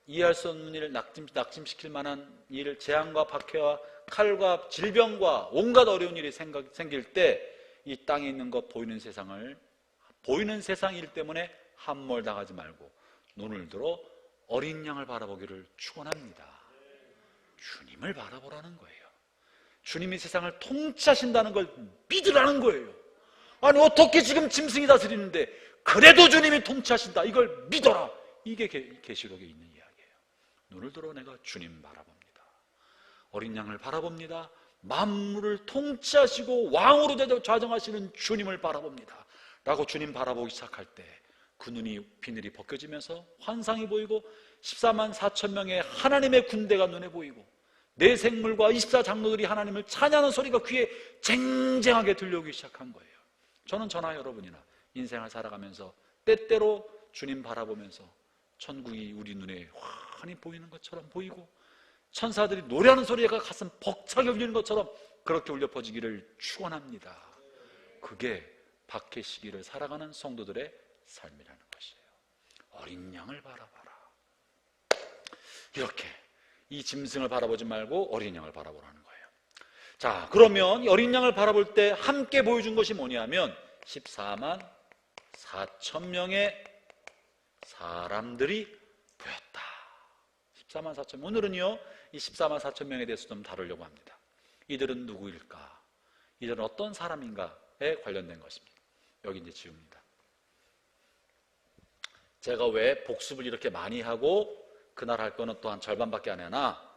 이해할 수 없는 일을 낙심시킬 만한 일, 재앙과 박해와 칼과 질병과 온갖 어려운 일이 생길 때 이 땅에 있는 것, 보이는 세상 일 때문에 함몰당하지 말고 눈을 들어 어린 양을 바라보기를 축원합니다. 주님을 바라보라는 거예요. 주님이 세상을 통치하신다는 걸 믿으라는 거예요. 아니 어떻게 지금 짐승이 다스리는데 그래도 주님이 통치하신다, 이걸 믿어라. 이게 계시록에 있는 이야기예요. 눈을 들어 내가 주님 바라봅니다. 어린 양을 바라봅니다. 만물을 통치하시고 왕으로 좌정하시는 주님을 바라봅니다 라고 주님 바라보기 시작할 때 그 눈이 비늘이 벗겨지면서 환상이 보이고 14만 4천 명의 하나님의 군대가 눈에 보이고 내 생물과 24장로들이 하나님을 찬양하는 소리가 귀에 쟁쟁하게 들려오기 시작한 거예요. 저는 저나 여러분이나 인생을 살아가면서 때때로 주님 바라보면서 천국이 우리 눈에 환히 보이는 것처럼 보이고 천사들이 노래하는 소리가 가슴 벅차게 울리는 것처럼 그렇게 울려 퍼지기를 축원합니다. 그게 박해 시기를 살아가는 성도들의 삶이라는 것이에요. 어린 양을 바라봐라. 이렇게 이 짐승을 바라보지 말고 어린 양을 바라보라는 거예요. 자, 그러면 이 어린 양을 바라볼 때 함께 보여준 것이 뭐냐면 14만 4천 명의 사람들이 보였다. 14만 4천 명. 오늘은요, 이 14만 4천 명에 대해서 좀 다루려고 합니다. 이들은 누구일까? 이들은 어떤 사람인가에 관련된 것입니다. 여기 이제 지웁니다. 제가 왜 복습을 이렇게 많이 하고 그날 할 거는 또 한 절반밖에 안 하나?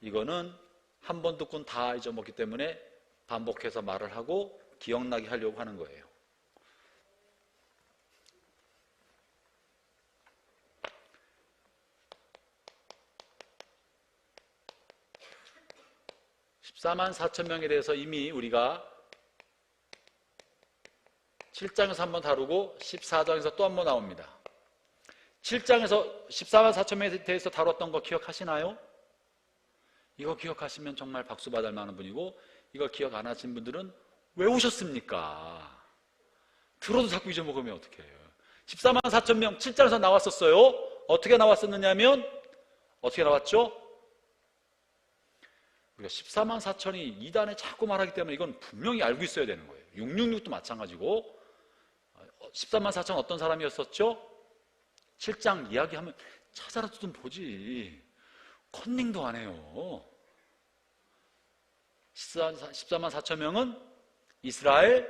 이거는 한 번 듣고는 다 잊어먹기 때문에 반복해서 말을 하고 기억나게 하려고 하는 거예요. (14만 4천 명에 대해서 이미 우리가 7장에서 한번 다루고 14장에서 또 한번 나옵니다. 7장에서 14만 4천 명에 대해서 다뤘던 거 기억하시나요? 이거 기억하시면 정말 박수 받을 만한 분이고, 이걸 기억 안 하신 분들은 왜 오셨습니까? 들어도 자꾸 잊어먹으면 어떡해요. 14만 4천 명 7장에서 나왔었어요. 어떻게 나왔었느냐면 어떻게 나왔죠? 우리가 14만 4천이 2단에 자꾸 말하기 때문에 이건 분명히 알고 있어야 되는 거예요. 666도 마찬가지고. 14만 4천 어떤 사람이었었죠? 7장 이야기하면 찾아라도 좀 보지. 컨닝도 안 해요. 14만 4천 명은 이스라엘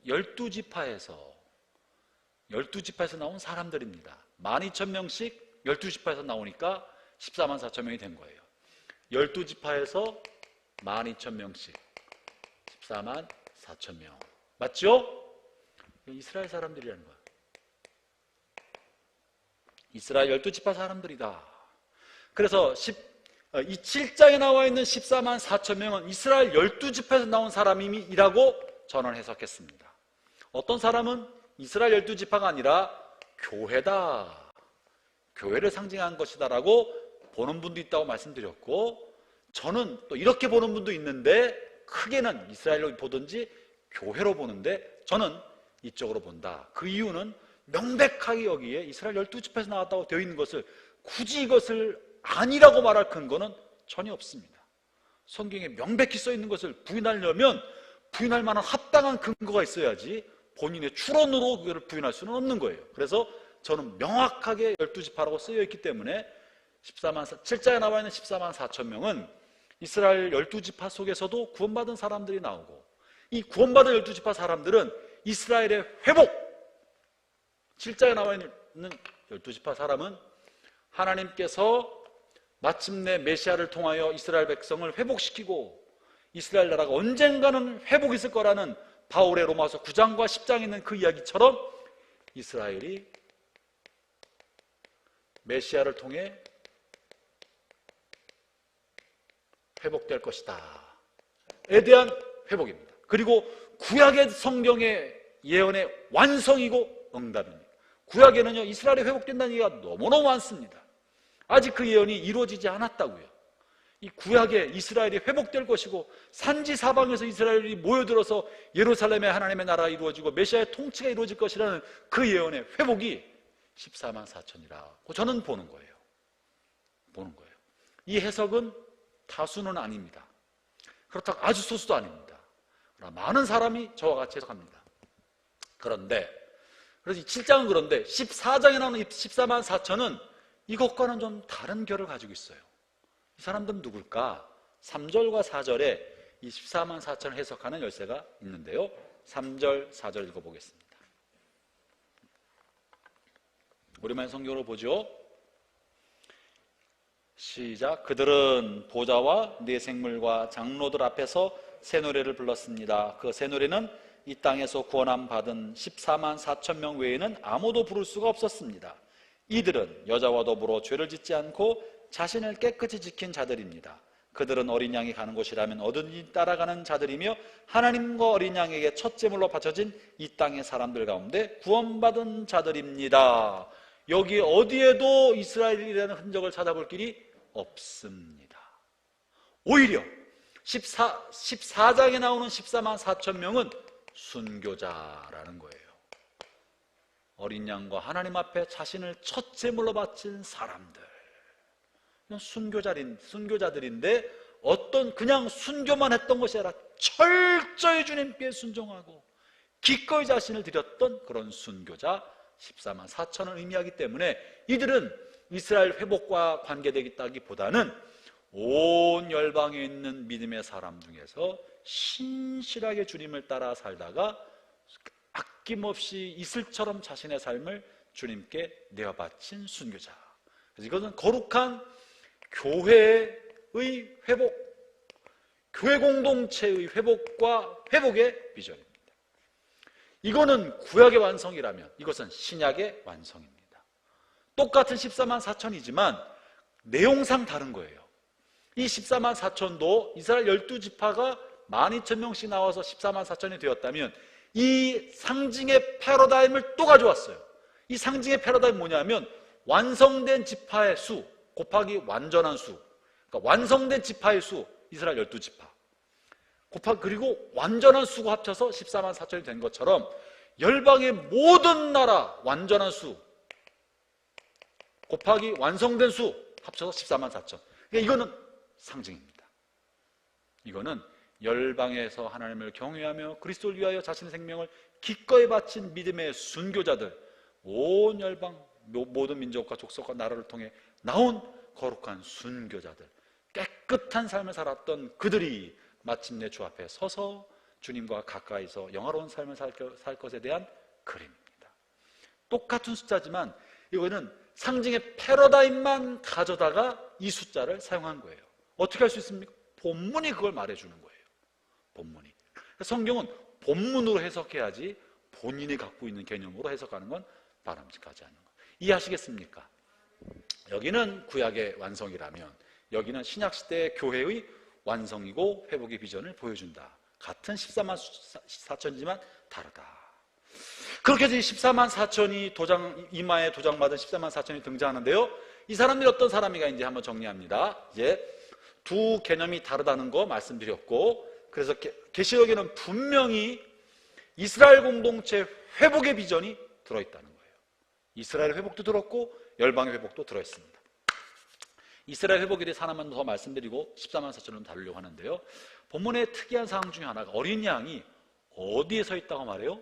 12지파에서 나온 사람들입니다. 12,000명씩 12지파에서 나오니까 14만 4천 명이 된 거예요. 12지파에서 12,000명씩 14만 4천 명. 맞죠? 이스라엘 사람들이라는 거예요. 이스라엘 12지파 사람들이다. 그래서 이 7장에 나와 있는 14만 4천 명은 이스라엘 12지파에서 나온 사람이라고 저는 해석했습니다. 어떤 사람은 이스라엘 12지파가 아니라 교회다, 교회를 상징한 것이다 라고 보는 분도 있다고 말씀드렸고, 저는 또 이렇게 보는 분도 있는데 크게는 이스라엘로 보든지 교회로 보는데 저는 이쪽으로 본다. 그 이유는 명백하게 여기에 이스라엘 12지파에서 나왔다고 되어 있는 것을 굳이 이것을 아니라고 말할 근거는 전혀 없습니다. 성경에 명백히 써 있는 것을 부인하려면 부인할 만한 합당한 근거가 있어야지 본인의 추론으로 그걸 부인할 수는 없는 거예요. 그래서 저는 명확하게 12지파라고 쓰여 있기 때문에 7장에 나와 있는 14만 4천 명은 이스라엘 12지파 속에서도 구원받은 사람들이 나오고, 이 구원받은 12지파 사람들은 이스라엘의 회복, 7장에 나와 있는 12지파 사람은 하나님께서 마침내 메시아를 통하여 이스라엘 백성을 회복시키고 이스라엘 나라가 언젠가는 회복이 있을 거라는 바울의 로마서 9장과 10장에 있는 그 이야기처럼 이스라엘이 메시아를 통해 회복될 것이다 에 대한 회복입니다. 그리고 구약의 성경의 예언의 완성이고 응답입니다. 구약에는요, 이스라엘이 회복된다는 얘기가 너무너무 많습니다. 아직 그 예언이 이루어지지 않았다고요. 이 구약에 이스라엘이 회복될 것이고 산지 사방에서 이스라엘이 모여들어서 예루살렘의 하나님의 나라가 이루어지고 메시아의 통치가 이루어질 것이라는 그 예언의 회복이 14만 4천이라고 저는 보는 거예요. 이 해석은 다수는 아닙니다. 그렇다고 아주 소수도 아닙니다. 그러나 많은 사람이 저와 같이 해석합니다. 그런데 그래서 7장은 그런데 14장에 나오는 14만 4천은 이것과는 좀 다른 결을 가지고 있어요. 이 사람들은 누굴까? 3절과 4절에 이 14만 4천을 해석하는 열쇠가 있는데요. 3절, 4절 읽어보겠습니다. 우리만 성경으로 보죠. 시작. 그들은 보좌와 네 생물과 장로들 앞에서 새 노래를 불렀습니다. 그 새 노래는 이 땅에서 구원함 받은 14만 4천 명 외에는 아무도 부를 수가 없었습니다. 이들은 여자와 더불어 죄를 짓지 않고 자신을 깨끗이 지킨 자들입니다. 그들은 어린 양이 가는 곳이라면 어디든지 따라가는 자들이며 하나님과 어린 양에게 첫 제물로 바쳐진 이 땅의 사람들 가운데 구원받은 자들입니다. 여기 어디에도 이스라엘이라는 흔적을 찾아볼 길이 없습니다. 오히려 14장에 나오는 14만 4천 명은 순교자라는 거예요. 어린 양과 하나님 앞에 자신을 첫 제물로 바친 사람들, 순교자들인데 그냥 순교만 했던 것이 아니라 철저히 주님께 순종하고 기꺼이 자신을 드렸던 그런 순교자 14만 4천을 의미하기 때문에 이들은 이스라엘 회복과 관계되겠다기보다는 온 열방에 있는 믿음의 사람 중에서 신실하게 주님을 따라 살다가 아낌없이 이슬처럼 자신의 삶을 주님께 내어 바친 순교자. 그래서 이것은 거룩한 교회의 회복, 교회 공동체의 회복과 회복의 비전입니다. 이거는 구약의 완성이라면 이것은 신약의 완성입니다. 똑같은 14만 4천이지만 내용상 다른 거예요. 이 14만 4천도 이스라엘 12지파가 12,000명씩 나와서 14만 4천이 되었다면 이 상징의 패러다임을 또 가져왔어요. 이 상징의 패러다임이 뭐냐면 완성된 지파의 수 곱하기 완전한 수, 그러니까 완성된 지파의 수 이스라엘 12지파 곱하기 그리고 완전한 수가 합쳐서 14만 4천이 된 것처럼 열방의 모든 나라 완전한 수 곱하기 완성된 수 합쳐서 14만 4천. 그러니까 이거는 상징입니다. 이거는 열방에서 하나님을 경외하며 그리스도를 위하여 자신의 생명을 기꺼이 바친 믿음의 순교자들, 온 열방 모든 민족과 족속과 나라를 통해 나온 거룩한 순교자들, 깨끗한 삶을 살았던 그들이 마침내 주 앞에 서서 주님과 가까이서 영화로운 삶을 살 것에 대한 그림입니다. 똑같은 숫자지만 이거는 상징의 패러다임만 가져다가 이 숫자를 사용한 거예요. 어떻게 할 수 있습니까? 본문이 그걸 말해주는 거예요. 본문이. 성경은 본문으로 해석해야지 본인이 갖고 있는 개념으로 해석하는 건 바람직하지 않은 것. 이해하시겠습니까? 여기는 구약의 완성이라면 여기는 신약시대의 교회의 완성이고 회복의 비전을 보여준다. 같은 14만 4천이지만 다르다. 그렇게 해서 14만 4천이 이마에 도장받은 14만 4천이 등장하는데요. 이 사람들이 어떤 사람인가 이제 한번 정리합니다. 이제 두 개념이 다르다는 거 말씀드렸고, 그래서 계시록에는 분명히 이스라엘 공동체 회복의 비전이 들어있다는 거예요. 이스라엘 회복도 들었고 열방의 회복도 들어있습니다. 이스라엘 회복에 대해서 하나만 더 말씀드리고 14만 4천을 다루려고 하는데요. 본문의 특이한 사항 중에 하나가 어린 양이 어디에 서 있다고 말해요?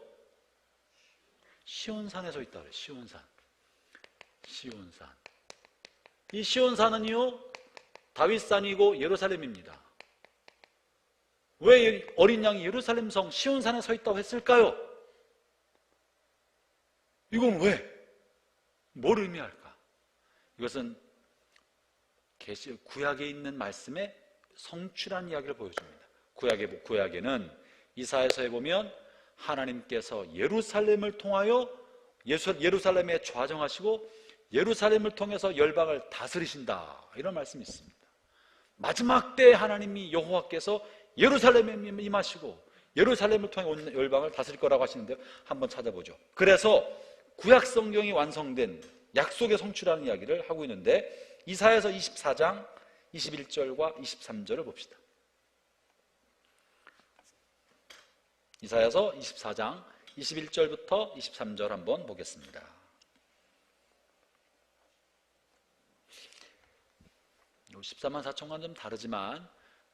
시온산에 서 있다고 해요. 시온산. 이 시온산은요 다윗산이고 예루살렘입니다. 왜 어린 양이 예루살렘 성 시온산에 서 있다고 했을까요? 이건 왜? 뭘 의미할까? 이것은 구약에 있는 말씀의 성취라는 이야기를 보여줍니다. 구약에는 이사야서에 보면 하나님께서 예루살렘을 통하여 예루살렘에 좌정하시고 예루살렘을 통해서 열방을 다스리신다, 이런 말씀이 있습니다. 마지막 때 하나님이 여호와께서 예루살렘에 임하시고 예루살렘을 통해 온 열방을 다스릴 거라고 하시는데요. 한번 찾아보죠. 그래서 구약 성경이 완성된 약속의 성취라는 이야기를 하고 있는데 이사야서 24장 21절과 23절을 봅시다. 이사야서 24장 21절부터 23절 한번 보겠습니다. 요 14만 4천과는 좀 다르지만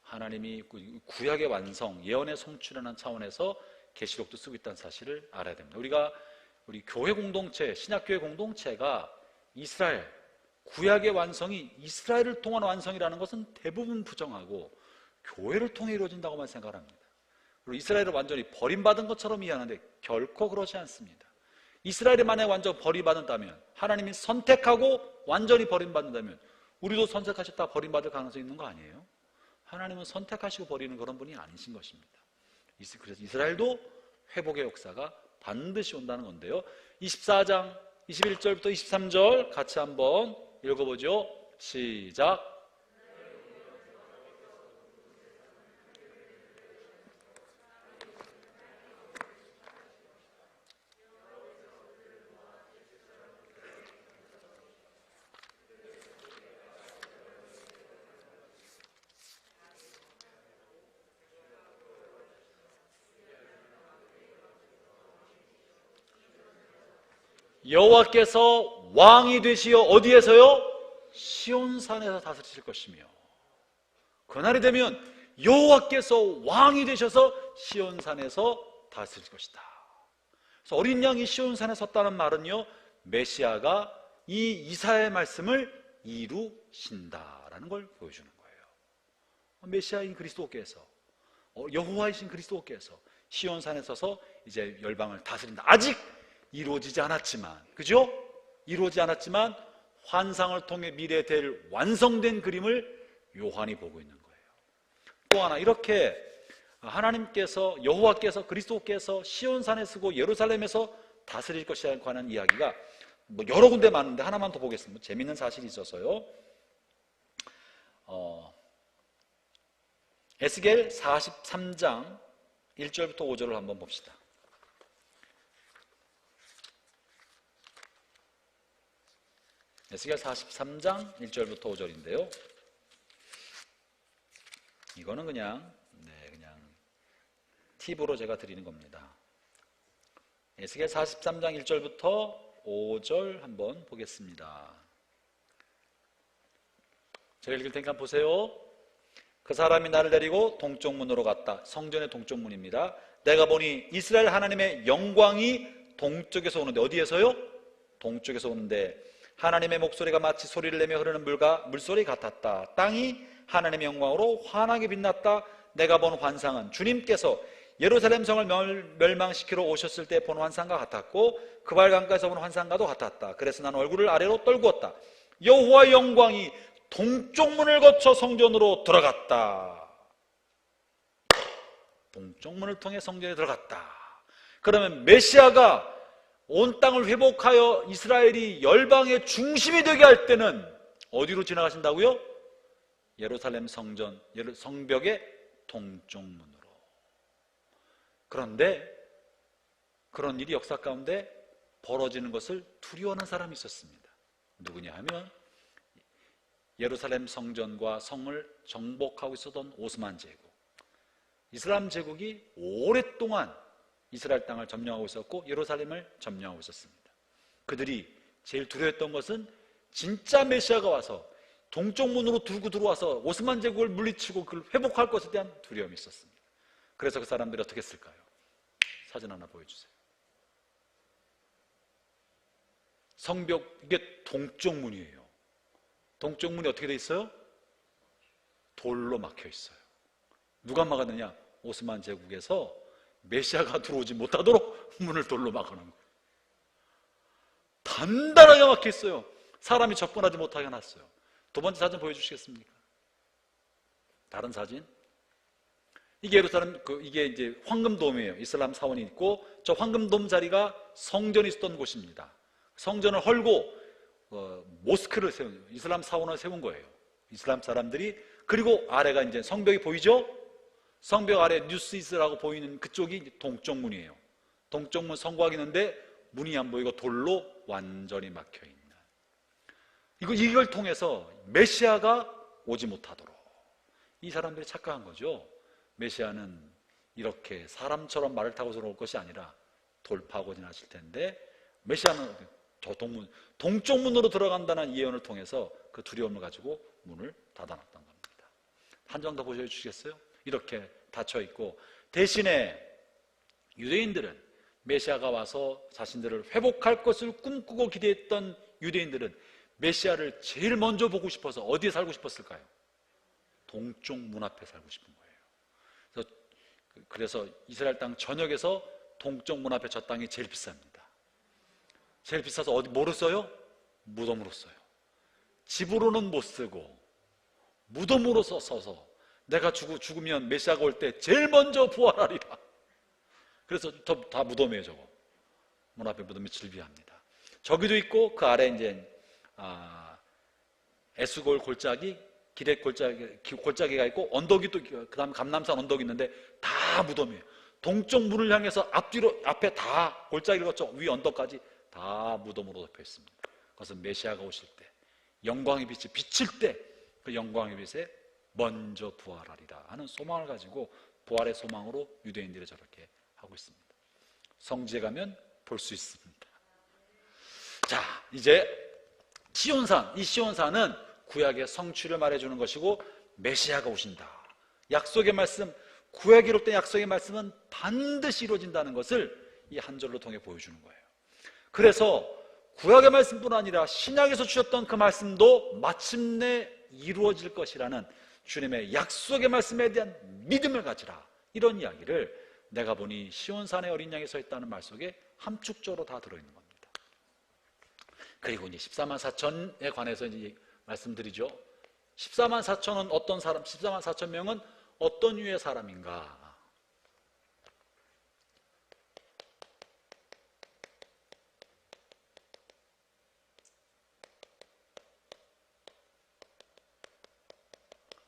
하나님이 구약의 완성, 예언의 성취라는 차원에서 계시록도 쓰고 있다는 사실을 알아야 됩니다. 우리 교회 공동체, 신약교회 공동체가 이스라엘, 구약의 완성이 이스라엘을 통한 완성이라는 것은 대부분 부정하고 교회를 통해 이루어진다고만 생각합니다. 그리고 이스라엘을 완전히 버림받은 것처럼 이해하는데 결코 그렇지 않습니다. 이스라엘이 만약에 완전 버림받는다면, 하나님이 선택하고 완전히 버림받는다면 우리도 선택하셨다 버림받을 가능성이 있는 거 아니에요? 하나님은 선택하시고 버리는 그런 분이 아니신 것입니다. 그래서 이스라엘도 회복의 역사가 반드시 온다는 건데요. 24장 21절부터 23절 같이 한번 읽어보죠. 시작. 여호와께서 왕이 되시어 어디에서요? 시온산에서 다스리실 것이며, 그날이 되면 여호와께서 왕이 되셔서 시온산에서 다스릴 것이다. 그래서 어린 양이 시온산에 섰다는 말은요, 메시아가 이 이사야의 말씀을 이루신다라는 걸 보여주는 거예요. 메시아인 그리스도께서, 여호와이신 그리스도께서 시온산에 서서 이제 열방을 다스린다. 아직 이루어지지 않았지만, 그죠? 이루어지지 않았지만 환상을 통해 미래에 될 완성된 그림을 요한이 보고 있는 거예요. 또 하나, 이렇게 하나님께서, 여호와께서, 그리스도께서 시온산에 서고 예루살렘에서 다스릴 것이에 관한 이야기가 뭐 여러 군데 많은데 하나만 더 보겠습니다. 재밌는 사실이 있어서요. 에스겔 43장 1절부터 5절을 한번 봅시다. 에스겔 43장 1절부터 5절인데요. 이거는 그냥 팁으로 제가 드리는 겁니다. 에스겔 43장 1절부터 5절 한번 보겠습니다. 제가 읽을 테니까 보세요. 그 사람이 나를 데리고 동쪽문으로 갔다. 성전의 동쪽문입니다. 내가 보니 이스라엘 하나님의 영광이 동쪽에서 오는데, 어디에서요? 동쪽에서 오는데 하나님의 목소리가 마치 소리를 내며 흐르는 물소리 같았다. 땅이 하나님의 영광으로 환하게 빛났다. 내가 본 환상은 주님께서 예루살렘 성을 멸망시키러 오셨을 때 본 환상과 같았고 그발 강가에서 본 환상과도 같았다. 그래서 난 얼굴을 아래로 떨구었다. 여호와의 영광이 동쪽문을 거쳐 성전으로 들어갔다. 동쪽문을 통해 성전에 들어갔다. 그러면 메시아가 온 땅을 회복하여 이스라엘이 열방의 중심이 되게 할 때는 어디로 지나가신다고요? 예루살렘 성전, 성벽의 동쪽문으로. 그런데 그런 일이 역사 가운데 벌어지는 것을 두려워하는 사람이 있었습니다. 누구냐 하면 예루살렘 성전과 성을 정복하고 있었던 오스만 제국, 이슬람 제국이 오랫동안 이스라엘 땅을 점령하고 있었고 예루살렘을 점령하고 있었습니다. 그들이 제일 두려워했던 것은 진짜 메시아가 와서 동쪽문으로 들고 들어와서 오스만 제국을 물리치고 그걸 회복할 것에 대한 두려움이 있었습니다. 그래서 그 사람들이 어떻게 했을까요? 사진 하나 보여주세요. 성벽, 이게 동쪽문이에요. 동쪽문이 어떻게 돼 있어요? 돌로 막혀 있어요. 누가 막았느냐? 오스만 제국에서 메시아가 들어오지 못하도록 문을 돌로 막아놓은 거예요. 단단하게 막혀 있어요. 사람이 접근하지 못하게 해놨어요. 두 번째 사진 보여주시겠습니까? 다른 사진. 이게 예루살렘, 이게 이제 황금돔이에요. 이슬람 사원이 있고, 저 황금돔 자리가 성전이 있었던 곳입니다. 성전을 헐고, 모스크를 세운, 이슬람 사원을 세운 거예요. 이슬람 사람들이. 그리고 아래가 이제 성벽이 보이죠? 성벽 아래 뉴스이스라고 보이는 그쪽이 동쪽문이에요. 동쪽문 성곽이 있는데 문이 안 보이고 돌로 완전히 막혀 있는. 이걸 통해서 메시아가 오지 못하도록 이 사람들이 착각한 거죠. 메시아는 이렇게 사람처럼 말을 타고서 올 것이 아니라 돌파하고 지나실 텐데, 메시아는 저 동쪽문으로 들어간다는 예언을 통해서 그 두려움을 가지고 문을 닫아놨던 겁니다. 한 장 더 보여주시겠어요? 이렇게 닫혀 있고, 대신에 유대인들은 메시아가 와서 자신들을 회복할 것을 꿈꾸고 기대했던 유대인들은 메시아를 제일 먼저 보고 싶어서 어디에 살고 싶었을까요? 동쪽 문 앞에 살고 싶은 거예요. 그래서 이스라엘 땅 전역에서 동쪽 문 앞에 저 땅이 제일 비쌉니다. 제일 비싸서 뭐로 써요? 무덤으로 써요. 집으로는 못 쓰고 무덤으로 써서 내가 죽으면 메시아가 올 때 제일 먼저 부활하리라. 그래서 다 무덤이에요. 저거 문 앞에 무덤이 즐비합니다. 저기도 있고 그 아래 이제 에스골 골짜기, 기뎃 골짜기가 있고 언덕이 또 그 다음에 감람산 언덕이 있는데 다 무덤이에요. 동쪽 문을 향해서 앞에 다 골짜기를 거쳐 위 언덕까지 다 무덤으로 덮여 있습니다. 그것은 메시아가 오실 때 영광의 빛이 비칠 때 그 영광의 빛에 먼저 부활하리라 하는 소망을 가지고 부활의 소망으로 유대인들이 저렇게 하고 있습니다. 성지에 가면 볼 수 있습니다. 자, 이제 시온산, 이 시온산은 구약의 성취를 말해주는 것이고 메시아가 오신다. 약속의 말씀, 구약에 기록된 약속의 말씀은 반드시 이루어진다는 것을 이 한 절로 통해 보여주는 거예요. 그래서 구약의 말씀뿐 아니라 신약에서 주셨던 그 말씀도 마침내 이루어질 것이라는 주님의 약속의 말씀에 대한 믿음을 가지라, 이런 이야기를 내가 보니 시온산의 어린 양이 서 있다는 말 속에 함축적으로 다 들어있는 겁니다. 그리고 이제 14만 4천에 관해서 이제 말씀드리죠. 14만 4천은 어떤 사람, 14만 4천 명은 어떤 유의 사람인가?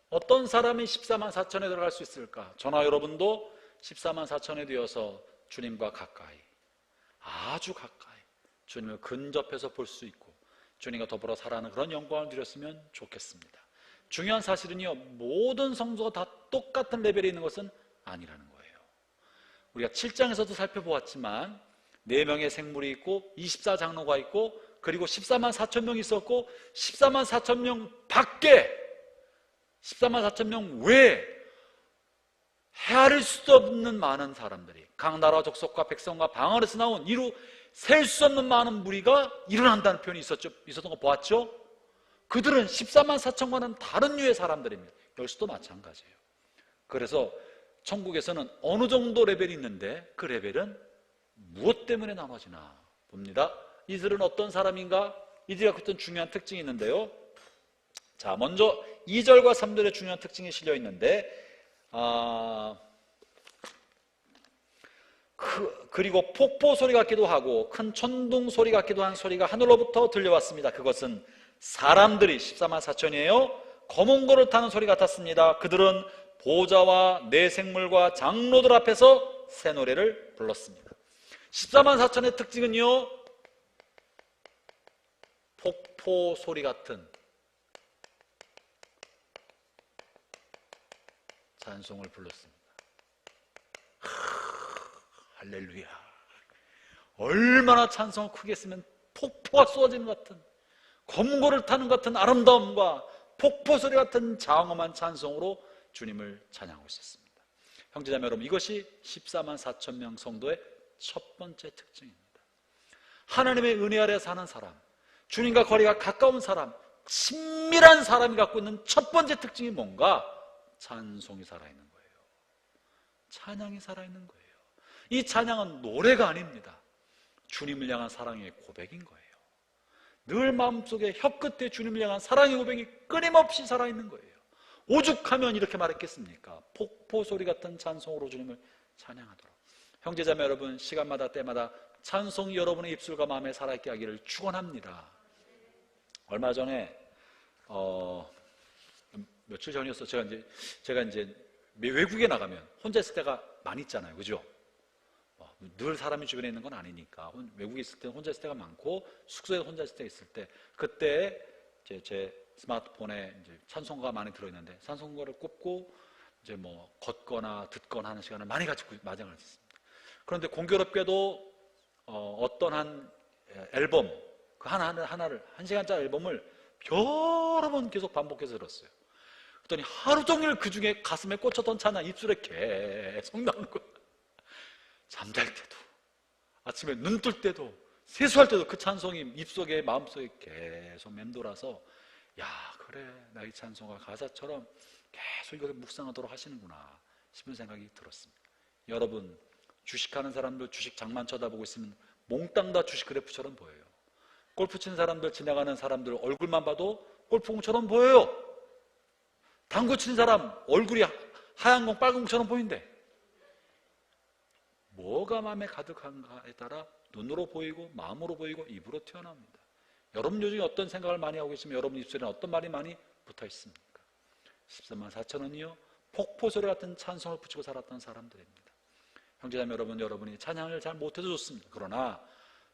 어떤 사람이 14만 4천에 들어갈 수 있을까? 저나 여러분도 14만 4천에 되어서 주님과 가까이, 아주 가까이 주님을 근접해서 볼 수 있고 주님과 더불어 살아가는 그런 영광을 누렸으면 좋겠습니다. 중요한 사실은요, 모든 성도가 다 똑같은 레벨에 있는 것은 아니라는 거예요. 우리가 7장에서도 살펴보았지만 4명의 생물이 있고 24장로가 있고 그리고 14만 4천 명이 있었고 14만 4천 명 밖에 14만 4천 명 외에 헤아릴 수 없는 많은 사람들이, 각 나라 족속과 백성과 방 안에서 나온 이루 셀 수 없는 많은 무리가 일어난다는 표현이 있었던 거 보았죠? 그들은 14만 4천과는 다른 류의 사람들입니다. 여기서도 마찬가지예요. 그래서 천국에서는 어느 정도 레벨이 있는데 그 레벨은 무엇 때문에 나눠지나 봅니다. 이들은 어떤 사람인가? 이들이 갖고 있던 중요한 특징이 있는데요. 자, 먼저 2절과 3절의 중요한 특징이 실려 있는데, 그리고 폭포 소리 같기도 하고 큰 천둥 소리 같기도 한 소리가 하늘로부터 들려왔습니다. 그것은 사람들이 14만 4천이에요. 검은 고를 타는 소리 같았습니다. 그들은 보좌와 네 생물과 장로들 앞에서 새 노래를 불렀습니다. 14만 4천의 특징은요, 폭포 소리 같은 찬송을 불렀습니다. 할렐루야. 얼마나 찬송을 크게 했으면 폭포가 쏟아지는 것 같은, 검고를 타는 것 같은 아름다움과 폭포 소리 같은 장엄한 찬송으로 주님을 찬양하고 있었습니다. 형제자매 여러분, 이것이 14만 4천 명 성도의 첫 번째 특징입니다. 하나님의 은혜 아래 사는 사람, 주님과 거리가 가까운 사람, 친밀한 사람이 갖고 있는 첫 번째 특징이 뭔가? 찬송이 살아있는 거예요. 찬양이 살아있는 거예요. 이 찬양은 노래가 아닙니다. 주님을 향한 사랑의 고백인 거예요. 늘 마음속에 혀끝에 주님을 향한 사랑의 고백이 끊임없이 살아있는 거예요. 오죽하면 이렇게 말했겠습니까? 폭포 소리 같은 찬송으로 주님을 찬양하도록. 형제자매 여러분, 시간마다 때마다 찬송이 여러분의 입술과 마음에 살아있게 하기를 축원합니다. 얼마 전에 며칠 전이었어. 제가 이제 외국에 나가면 혼자 있을 때가 많이 있잖아요, 그죠? 늘 사람이 주변에 있는 건 아니니까 외국에 있을 때 혼자 있을 때가 많고 숙소에 혼자 있을 때 그때 제 스마트폰에 이제 찬송가가 많이 들어있는데 찬송가를 꼽고 이제 뭐 걷거나 듣거나 하는 시간을 많이 가지고 있습니다. 그런데 공교롭게도 어떤 한 앨범 그 하나를 1시간짜리 앨범을 여러 번 계속 반복해서 들었어요. 그랬더니 하루 종일 그 중에 가슴에 꽂혔던 찬양 입술에 계속 나오는 거예요. 잠잘 때도, 아침에 눈 뜰 때도, 세수할 때도 그 찬송이 입속에 마음속에 계속 맴돌아서, 야, 그래, 나 이 찬송가 가사처럼 계속 이걸 묵상하도록 하시는구나 싶은 생각이 들었습니다. 여러분, 주식하는 사람들 주식 장만 쳐다보고 있으면 몽땅 다 주식 그래프처럼 보여요. 골프 치는 사람들, 지나가는 사람들 얼굴만 봐도 골프공처럼 보여요. 당구 치는 사람 얼굴이 하얀 공, 빨간 공처럼 보인대. 뭐가 마음에 가득한가에 따라 눈으로 보이고 마음으로 보이고 입으로 튀어나옵니다. 여러분 요즘에 어떤 생각을 많이 하고 계시면 여러분 입술에는 어떤 말이 많이 붙어 있습니까? 14만 4천원이요 폭포소리 같은 찬송을 붙이고 살았던 사람들입니다. 형제자매 여러분, 여러분이 찬양을 잘 못해도 좋습니다. 그러나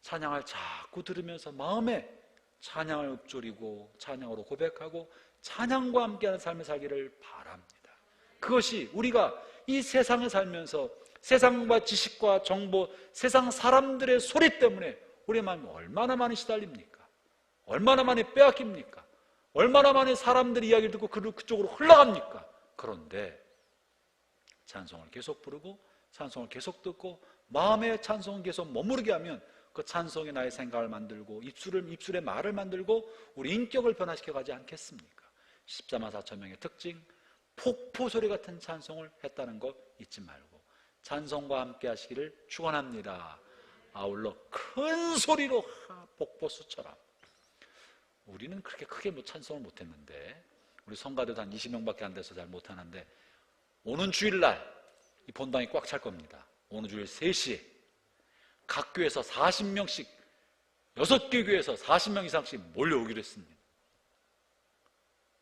찬양을 자꾸 들으면서 마음에 찬양을 읊조리고 찬양으로 고백하고 찬양과 함께하는 삶을 살기를 바랍니다. 그것이 우리가 이 세상에 살면서 세상과 지식과 정보, 세상 사람들의 소리 때문에 우리의 마음이 얼마나 많이 시달립니까? 얼마나 많이 빼앗깁니까? 얼마나 많이 사람들의 이야기를 듣고 그쪽으로 흘러갑니까? 그런데 찬송을 계속 부르고 찬송을 계속 듣고 마음의 찬송을 계속 머무르게 하면 그 찬송이 나의 생각을 만들고 입술에 말을 만들고 우리 인격을 변화시켜 가지 않겠습니까? 14만 4천 명의 특징, 폭포소리 같은 찬송을 했다는 거 잊지 말고 찬송과 함께 하시기를 축원합니다. 아울러 큰 소리로 폭포수처럼. 우리는 그렇게 크게 찬송을 못했는데, 우리 성가대도 한 20명밖에 안 돼서 잘 못하는데, 오는 주일날 이 본당이 꽉 찰 겁니다. 오늘 주일 3시에 각 교회에서 40명씩, 6개 교회에서 40명 이상씩 몰려오기로 했습니다.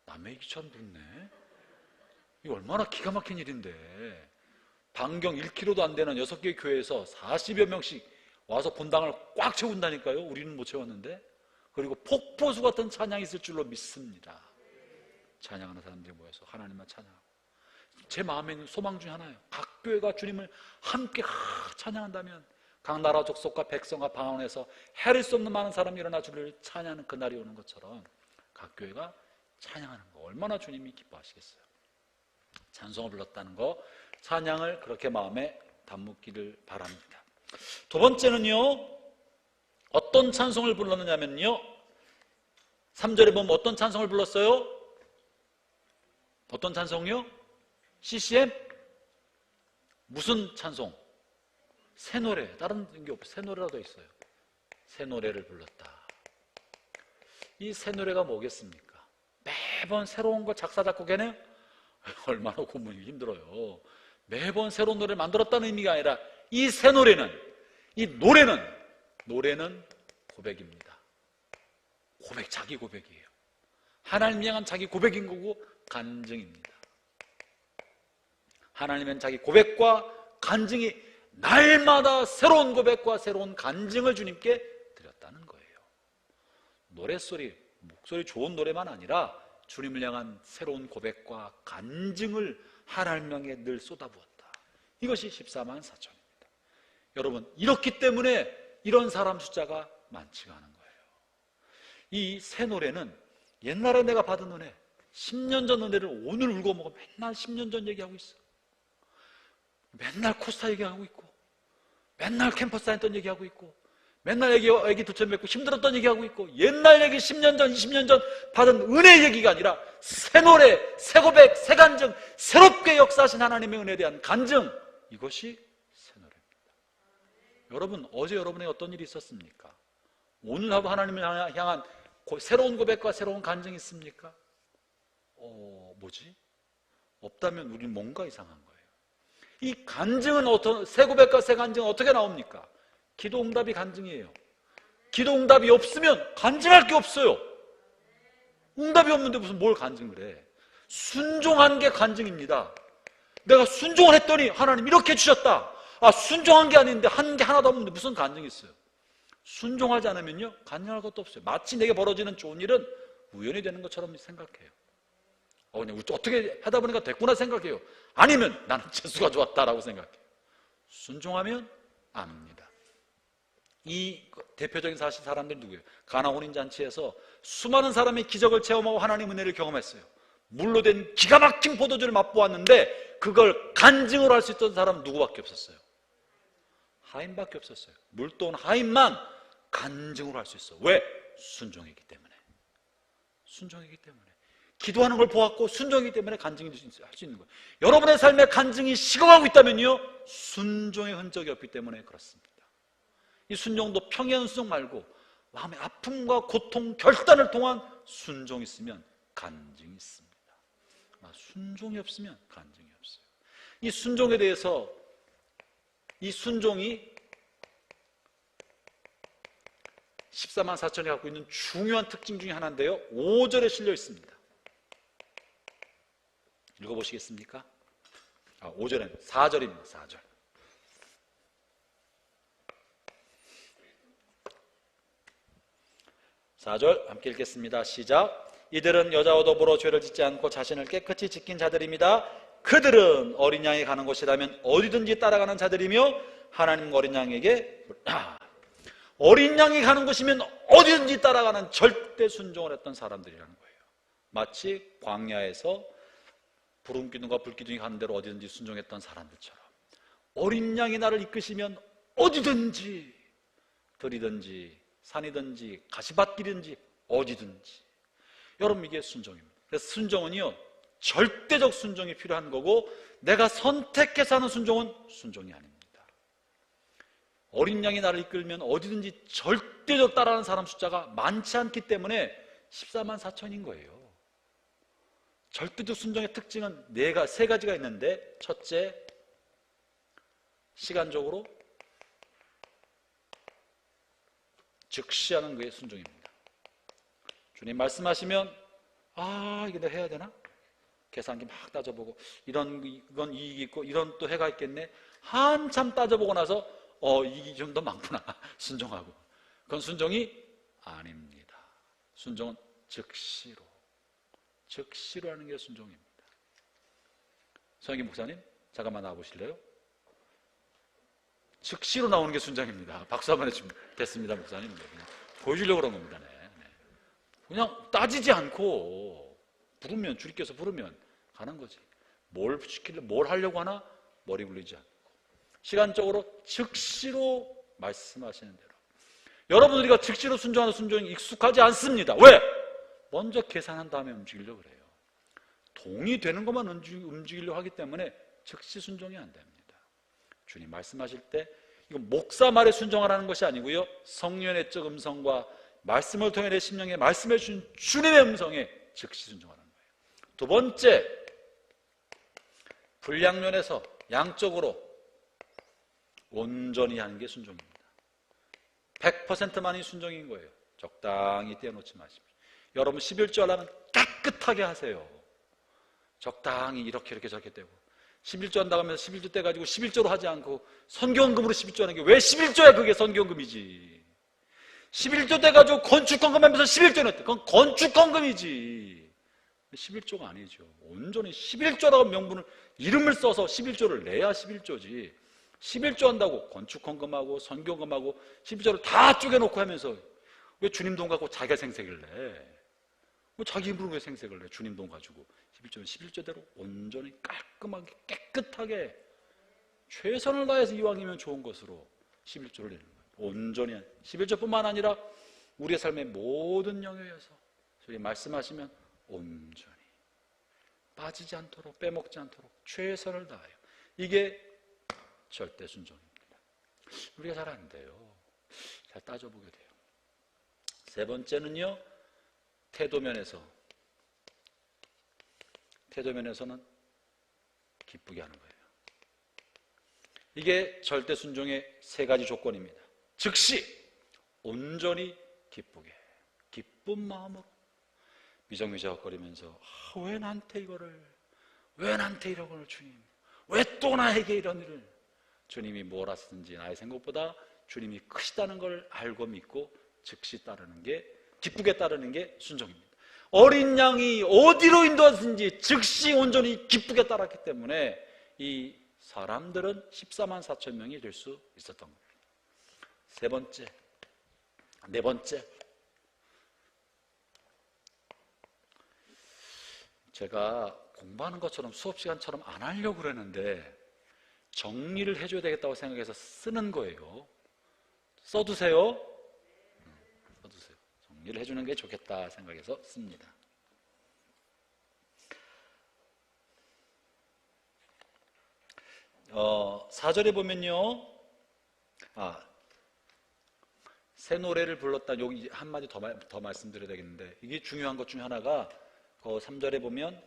남의 얘기처럼 듣네. 이거 얼마나 기가 막힌 일인데, 반경 1km도 안 되는 6개 교회에서 40여 명씩 와서 본당을 꽉 채운다니까요. 우리는 못 채웠는데. 그리고 폭포수 같은 찬양이 있을 줄로 믿습니다. 찬양하는 사람들이 모여서 하나님만 찬양하고. 제 마음에 있는 소망 중에 하나예요. 각 교회가 주님을 함께 찬양한다면 각 나라 족속과 백성과 방언에서 헤아릴 수 없는 많은 사람이 일어나 주를 찬양하는 그날이 오는 것처럼 각 교회가 찬양하는 거 얼마나 주님이 기뻐하시겠어요. 찬송을 불렀다는 거, 찬양을 그렇게 마음에 담기를 바랍니다. 두 번째는요, 어떤 찬송을 불렀느냐면요, 3절에 보면 어떤 찬송을 불렀어요? 어떤 찬송이요? CCM? 무슨 찬송? 새 노래. 다른 게 없어요. 새 노래라도 있어요. 새 노래를 불렀다. 이 새 노래가 뭐겠습니까? 매번 새로운 거 작사 작곡해내요? 얼마나 고문이 힘들어요. 매번 새로운 노래를 만들었다는 의미가 아니라 이 새 노래는, 이 노래는 고백입니다. 고백, 자기 고백이에요. 하나님 향한 자기 고백인 거고 간증입니다. 하나님은 자기 고백과 간증이 날마다 새로운 고백과 새로운 간증을 주님께 드렸다는 거예요. 노랫소리, 목소리 좋은 노래만 아니라 주님을 향한 새로운 고백과 간증을 하나님 향해 늘 쏟아부었다. 이것이 14만 4천입니다. 여러분, 이렇기 때문에 이런 사람 숫자가 많지가 않은 거예요. 이 새 노래는 옛날에 내가 받은 은혜, 10년 전 은혜를 오늘 울고 먹어 맨날 10년 전 얘기하고 있어. 맨날 코스타 얘기하고 있고, 맨날 캠퍼스 다녔던 얘기하고 있고, 맨날 애기 두천 맺고 힘들었던 얘기하고 있고, 옛날 얘기 10년 전, 20년 전 받은 은혜 얘기가 아니라 새 노래, 새 고백, 새 간증, 새롭게 역사하신 하나님의 은혜에 대한 간증, 이것이 새 노래입니다. 여러분, 어제 여러분에게 어떤 일이 있었습니까? 오늘 하고 하나님을 향한 새로운 고백과 새로운 간증이 있습니까? 뭐지? 없다면 우리는 뭔가 이상한 거예요. 이 간증은 새 고백과 새 간증은 어떻게 나옵니까? 기도 응답이 간증이에요. 기도 응답이 없으면 간증할 게 없어요. 응답이 없는데 무슨 뭘 간증을 해? 순종한 게 간증입니다. 내가 순종을 했더니 하나님 이렇게 주셨다. 순종한 게 아닌데 한 게 하나도 없는데 무슨 간증이 있어요? 순종하지 않으면요, 간증할 것도 없어요. 마치 내게 벌어지는 좋은 일은 우연히 되는 것처럼 생각해요. 그냥 어떻게 하다 보니까 됐구나 생각해요. 아니면 나는 재수가 좋았다라고 생각해요. 순종하면 압니다. 이 대표적인 사람들이 누구예요? 가나 혼인잔치에서 수많은 사람이 기적을 체험하고 하나님 은혜를 경험했어요. 물로 된 기가 막힌 포도주를 맛보았는데 그걸 간증으로 할 수 있던 사람은 누구밖에 없었어요? 하인밖에 없었어요. 물도 온 하인만 간증으로 할 수 있어. 왜? 순종이기 때문에. 순종이기 때문에. 기도하는 걸 보았고 순종이기 때문에 간증이 할 수 있는 거예요. 여러분의 삶에 간증이 식어가고 있다면요, 순종의 흔적이 없기 때문에 그렇습니다. 이 순종도 평행 순종 말고 마음의 아픔과 고통, 결단을 통한 순종이 있으면 간증이 있습니다. 순종이 없으면 간증이 없어요. 이 순종에 대해서, 이 순종이 14만 4천이 갖고 있는 중요한 특징 중에 하나인데요, 5절에 실려 있습니다. 읽어보시겠습니까? 5절은 4절입니다. 4절. 함께 읽겠습니다. 시작. 이들은 여자와 더불어 죄를 짓지 않고 자신을 깨끗이 지킨 자들입니다. 그들은 어린 양이 가는 곳이라면 어디든지 따라가는 자들이며 하나님과 어린 양에게 어린 양이 가는 곳이면 어디든지 따라가는 절대 순종을 했던 사람들이라는 거예요. 마치 광야에서 부름 기둥과 불 기둥이 가는 대로 어디든지 순종했던 사람들처럼 어린 양이 나를 이끄시면 어디든지 들이든지 산이든지 가시밭길이든지 어디든지. 여러분, 이게 순종입니다. 그래서 순종은요, 절대적 순종이 필요한 거고, 내가 선택해서 하는 순종은 순종이 아닙니다. 어린 양이 나를 이끌면 어디든지 절대적 따라하는 사람 숫자가 많지 않기 때문에 14만 4천인 거예요. 절대적 순종의 특징은 세 가지가 있는데, 첫째, 시간적으로 즉시 하는 그의 순종입니다. 주님 말씀하시면 이게 내가 해야 되나? 계산기 막 따져보고, 이건 이익이 있고 이런 또 해가 있겠네. 한참 따져보고 나서 이익이 좀 더 많구나. 순종하고. 그건 순종이 아닙니다. 순종은 즉시로 하는 게 순종입니다. 서영기 목사님, 잠깐만 나와보실래요? 즉시로 나오는 게 순종입니다. 박수 한번 해주면 됐습니다, 목사님. 그냥 보여주려고 그런 겁니다. 네. 그냥 따지지 않고 주님께서 부르면 가는 거지. 뭘 하려고 하나 머리 굴리지 않고 시간적으로 즉시로 말씀하시는 대로. 여러분, 우리가 즉시로 순종하는 순종이 익숙하지 않습니다. 왜? 먼저 계산한 다음에 움직이려고 그래요. 동의 되는 것만 움직이려고 하기 때문에 즉시 순종이 안 됩니다. 주님 말씀하실 때 이건 목사 말에 순종하라는 것이 아니고요, 성령의 내적 음성과 말씀을 통해 내 심령에 말씀해 주신 주님의 음성에 즉시 순종하는 거예요. 두 번째, 분량면에서 양적으로 온전히 하는 게 순종입니다. 100%만이 순종인 거예요. 적당히 떼어놓지 마십시오. 여러분, 11조 하려면 깨끗하게 하세요. 적당히 이렇게 저렇게 떼고, 11조 한다고 하면서 11조 떼가지고 11조로 하지 않고 선교헌금으로 11조 하는 게 왜 11조야? 그게 선교헌금이지. 11조 떼가지고 건축헌금 하면서 11조 냈대. 그건 건축헌금이지. 11조가 아니죠. 온전히 11조라고 명분을, 이름을 써서 11조를 내야 11조지. 11조 한다고 건축헌금하고 선교헌금하고 11조를 다 쪼개놓고 하면서 왜 주님 돈 갖고 자기가 생색을 내? 뭐 자기 힘으로 왜 생색을 내? 주님 돈 가지고. 11조는 11조대로 온전히 깔끔하게 깨끗하게 최선을 다해서 이왕이면 좋은 것으로 11조를 내는 거예요. 온전히 11조뿐만 아니라 우리의 삶의 모든 영역에서 주님 말씀하시면 온전히 빠지지 않도록, 빼먹지 않도록 최선을 다해요. 이게 절대 순종입니다. 우리가 잘 안 돼요. 잘 따져보게 돼요. 세 번째는요, 태도면에서는 기쁘게 하는 거예요. 이게 절대 순종의 세 가지 조건입니다. 즉시, 온전히 기쁘게, 기쁜 마음으로. 미적미적거리면서 왜 나한테 이거를, 왜 나한테 이런 걸 주님, 왜 또 나에게 이런 일을. 주님이 뭘 하시든지 나의 생각보다 주님이 크시다는 걸 알고 믿고 즉시 따르는 게, 기쁘게 따르는 게 순종입니다. 어린 양이 어디로 인도하든지 즉시 온전히 기쁘게 따랐기 때문에 이 사람들은 14만 4천 명이 될 수 있었던 겁니다. 네 번째, 제가 공부하는 것처럼 수업 시간처럼 안 하려고 그랬는데 정리를 해줘야 되겠다고 생각해서 쓰는 거예요. 써두세요. 정리를 해주는 게 좋겠다 생각해서 씁니다. 어, 4절에 보면요, 새 노래를 불렀다. 여기 한마디 더 말씀드려야 되겠는데, 이게 중요한 것 중에 하나가 3절에 보면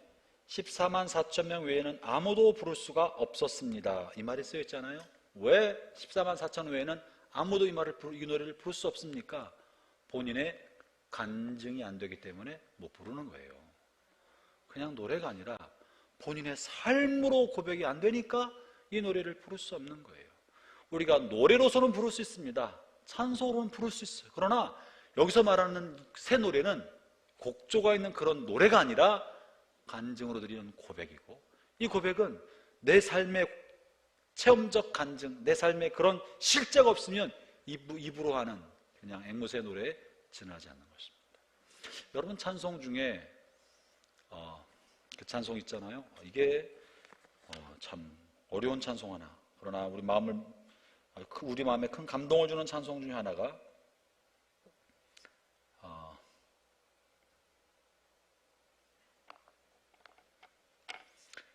14만 4천 명 외에는 아무도 부를 수가 없었습니다. 이 말이 쓰여 있잖아요. 왜 14만 4천 외에는 아무도 이 노래를 부를 수 없습니까? 본인의 간증이 안 되기 때문에 못 부르는 거예요. 그냥 노래가 아니라 본인의 삶으로 고백이 안 되니까 이 노래를 부를 수 없는 거예요. 우리가 노래로서는 부를 수 있습니다. 찬송으로는 부를 수 있어요. 그러나 여기서 말하는 새 노래는 곡조가 있는 그런 노래가 아니라 간증으로 드리는 고백이고, 이 고백은 내 삶의 체험적 간증, 내 삶의 그런 실제가 없으면 입으로 하는 그냥 앵무새 노래에 지나지 않는 것입니다. 여러분, 찬송 중에 그 찬송 있잖아요. 이게 참 어려운 찬송 하나, 그러나 우리 마음을 우리 마음에 큰 감동을 주는 찬송 중에 하나가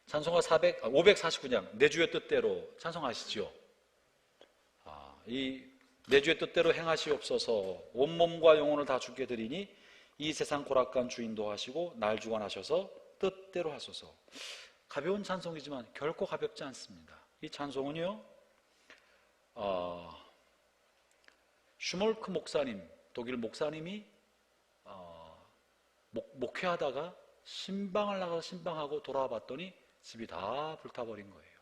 찬송가 549장 내 주의 뜻대로 찬송하시죠. 이 내 주의 뜻대로 행하시옵소서 온몸과 영혼을 다 주께 드리니 이 세상 고락간 주인도 하시고 날 주관하셔서 뜻대로 하소서. 가벼운 찬송이지만 결코 가볍지 않습니다. 이 찬송은요 슈몰크 목사님, 독일 목사님이 목회하다가 신방을 나가서 신방하고 돌아와 봤더니 집이 다 불타버린 거예요.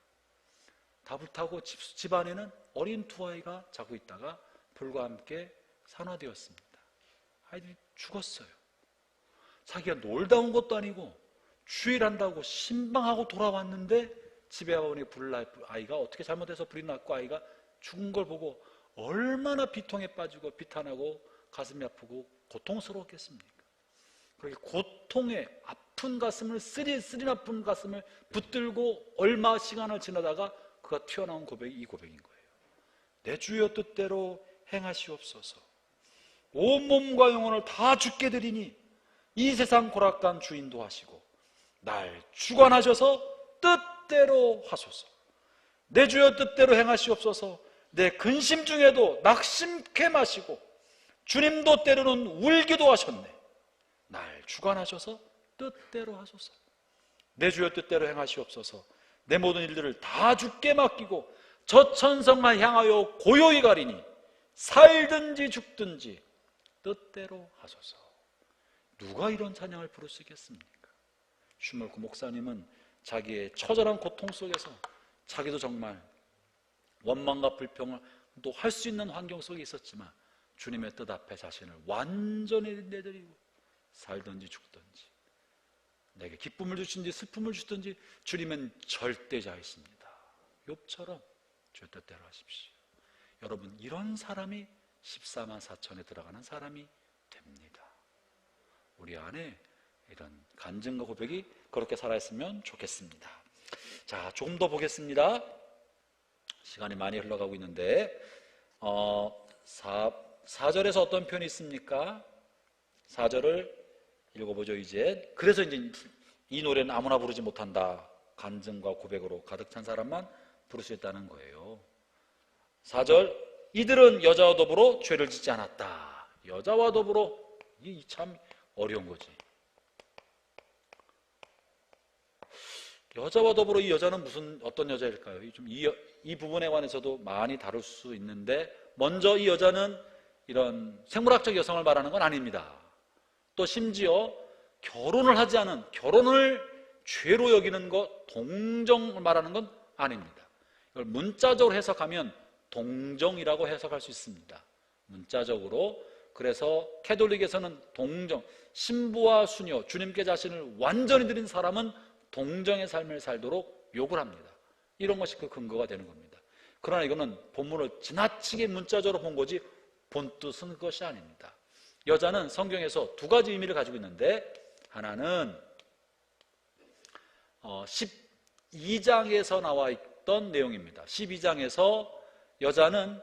다 불타고 집안에는 어린 두 아이가 자고 있다가 불과 함께 산화되었습니다. 아이들이 죽었어요. 자기가 놀다 온 것도 아니고 주일한다고 신방하고 돌아왔는데 집에 와보니 불날 아이가 어떻게 잘못해서 불이 났고 아이가 죽은 걸 보고 얼마나 비통에 빠지고 비탄하고 가슴이 아프고 고통스러웠겠습니까? 그렇게 고통에 아픈 가슴을 쓰리 아픈 가슴을 붙들고 얼마 시간을 지나다가 그가 튀어나온 고백이 이 고백인 거예요. 내 주여 뜻대로 행하시옵소서. 온몸과 영혼을 다 주께 드리니 이 세상 고락간 주인도 하시고 날 주관하셔서 뜻대로 하소서. 내 주여 뜻대로 행하시옵소서. 내 근심 중에도 낙심케 마시고 주님도 때로는 울기도 하셨네. 날 주관하셔서 뜻대로 하소서. 내 주여 뜻대로 행하시옵소서. 내 모든 일들을 다 주께 맡기고 저 천성을 향하여 고요히 가리니 살든지 죽든지 뜻대로 하소서. 누가 이런 찬양을 부를 수 있겠습니까? 슈몰크 목사님은 자기의 처절한 고통 속에서 자기도 정말 원망과 불평을 또 할 수 있는 환경 속에 있었지만 주님의 뜻 앞에 자신을 완전히 내드리고 살든지 죽든지 내게 기쁨을 주든지 슬픔을 주든지 주님은 절대자이십니다. 욥처럼 주의 뜻대로 하십시오. 여러분 이런 사람이 14만 4천에 들어가는 사람이 됩니다. 우리 안에 이런 간증과 고백이 그렇게 살아있으면 좋겠습니다. 자, 조금 더 보겠습니다. 시간이 많이 흘러가고 있는데 4절에서 어떤 표현이 있습니까? 4절을 읽어보죠. 이제 그래서 이제 이 노래는 아무나 부르지 못한다. 간증과 고백으로 가득 찬 사람만 부를 수 있다는 거예요. 4절 이들은 여자와 더불어 죄를 짓지 않았다. 여자와 더불어 이 참 어려운 거지. 여자와 더불어 이 여자는 어떤 여자일까요? 좀 이 부분에 관해서도 많이 다룰 수 있는데 먼저 이 여자는 이런 생물학적 여성을 말하는 건 아닙니다. 또 심지어 결혼을 하지 않은 결혼을 죄로 여기는 것 동정을 말하는 건 아닙니다. 이걸 문자적으로 해석하면 동정이라고 해석할 수 있습니다. 문자적으로. 그래서 캐톨릭에서는 동정, 신부와 수녀, 주님께 자신을 완전히 드린 사람은 동정의 삶을 살도록 요구를 합니다. 이런 것이 그 근거가 되는 겁니다. 그러나 이거는 본문을 지나치게 문자적으로 본 거지 본 뜻은 그것이 아닙니다. 여자는 성경에서 두 가지 의미를 가지고 있는데 하나는 12장에서 나와 있던 내용입니다. 12장에서 여자는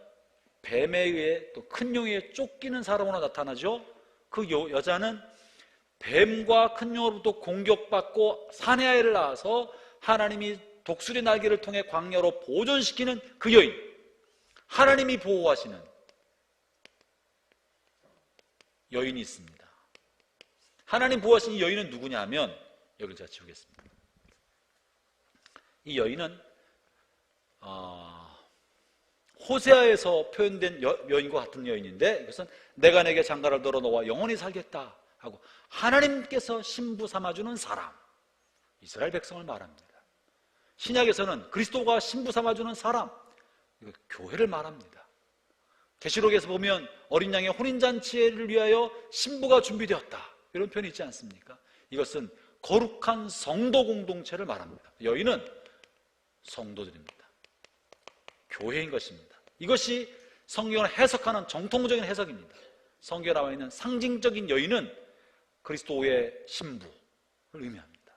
뱀에 의해 또 큰 용에 의해 쫓기는 사람으로 나타나죠. 그 여자는 뱀과 큰 용으로부터 공격받고 사내아이를 낳아서 하나님이 독수리 날개를 통해 광야로 보존시키는 그 여인, 하나님이 보호하시는 여인이 있습니다. 하나님 보호하신 이 여인은 누구냐면 여기를 제가 지우겠습니다. 이 여인은 호세아에서 표현된 여인과 같은 여인인데 이것은 내가 내게 장가를 들어 너와 영원히 살겠다 하고 하나님께서 신부 삼아주는 사람, 이스라엘 백성을 말합니다. 신약에서는 그리스도가 신부 삼아주는 사람, 이거 교회를 말합니다. 계시록에서 보면 어린 양의 혼인잔치를 위하여 신부가 준비되었다 이런 표현이 있지 않습니까? 이것은 거룩한 성도 공동체를 말합니다. 여인은 성도들입니다. 교회인 것입니다. 이것이 성경을 해석하는 정통적인 해석입니다. 성경에 나와 있는 상징적인 여인은 그리스도의 신부를 의미합니다.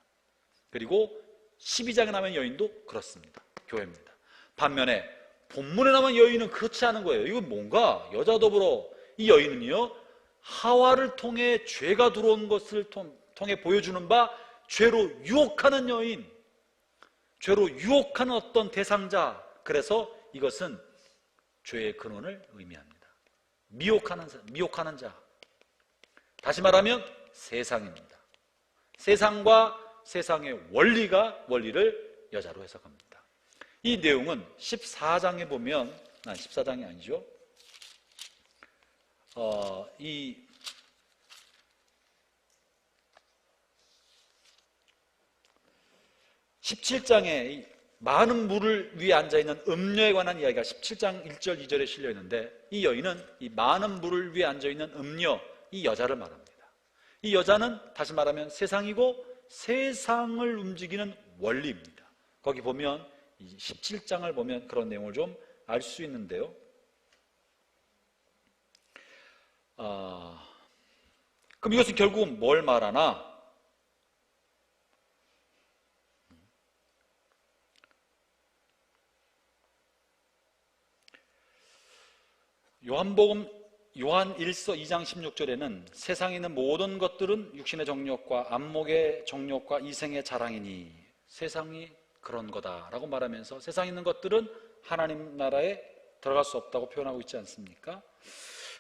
그리고 12장에 나오는 여인도 그렇습니다. 교회입니다. 반면에 본문에 나온 여인은 그렇지 않은 거예요. 이건 뭔가 여자 더불어 이 여인은요, 하와를 통해 죄가 들어온 것을 통해 보여주는 바 죄로 유혹하는 여인, 죄로 유혹하는 어떤 대상자. 그래서 이것은 죄의 근원을 의미합니다. 미혹하는 자. 다시 말하면 세상입니다. 세상과 세상의 원리를 여자로 해석합니다. 이 내용은 14장에 보면, 14장이 아니죠. 이 17장에 많은 물을 위에 앉아있는 음녀에 관한 이야기가 17장 1절 2절에 실려 있는데, 이 여인은 이 많은 물을 위에 앉아있는 음녀, 이 여자를 말합니다. 이 여자는 다시 말하면 세상이고 세상을 움직이는 원리입니다. 거기 보면 이 17장을 보면 그런 내용을 좀 알 수 있는데요. 그럼 이것은 결국은 뭘 말하나? 요한 1서 2장 16절에는 세상에 있는 모든 것들은 육신의 정욕과 안목의 정욕과 이생의 자랑이니 세상이 그런 거다라고 말하면서 세상에 있는 것들은 하나님 나라에 들어갈 수 없다고 표현하고 있지 않습니까?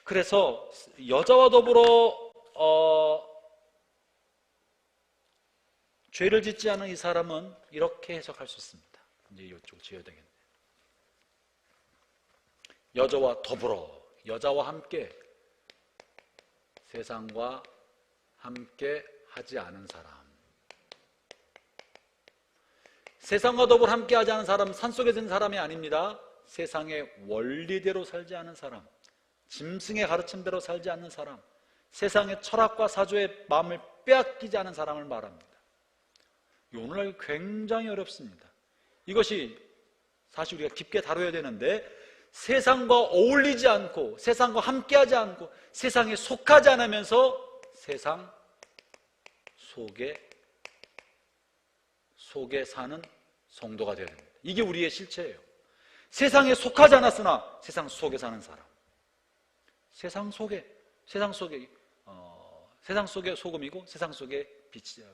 그래서 여자와 더불어 죄를 짓지 않은 이 사람은 이렇게 해석할 수 있습니다. 이제 이쪽 지어야 되겠네요. 여자와 더불어, 여자와 함께, 세상과 함께 하지 않은 사람. 세상과 더불어 함께 하지 않은 사람은 산속에 든 사람이 아닙니다. 세상의 원리대로 살지 않은 사람, 짐승의 가르침대로 살지 않는 사람, 세상의 철학과 사조의 마음을 빼앗기지 않은 사람을 말합니다. 오늘날 굉장히 어렵습니다. 이것이 사실 우리가 깊게 다뤄야 되는데, 세상과 어울리지 않고 세상과 함께하지 않고 세상에 속하지 않으면서 세상 속에 사는 성도가 되어야 됩니다. 이게 우리의 실체예요. 세상에 속하지 않았으나 세상 속에 사는 사람, 세상 속에 소금이고 세상 속에 빛이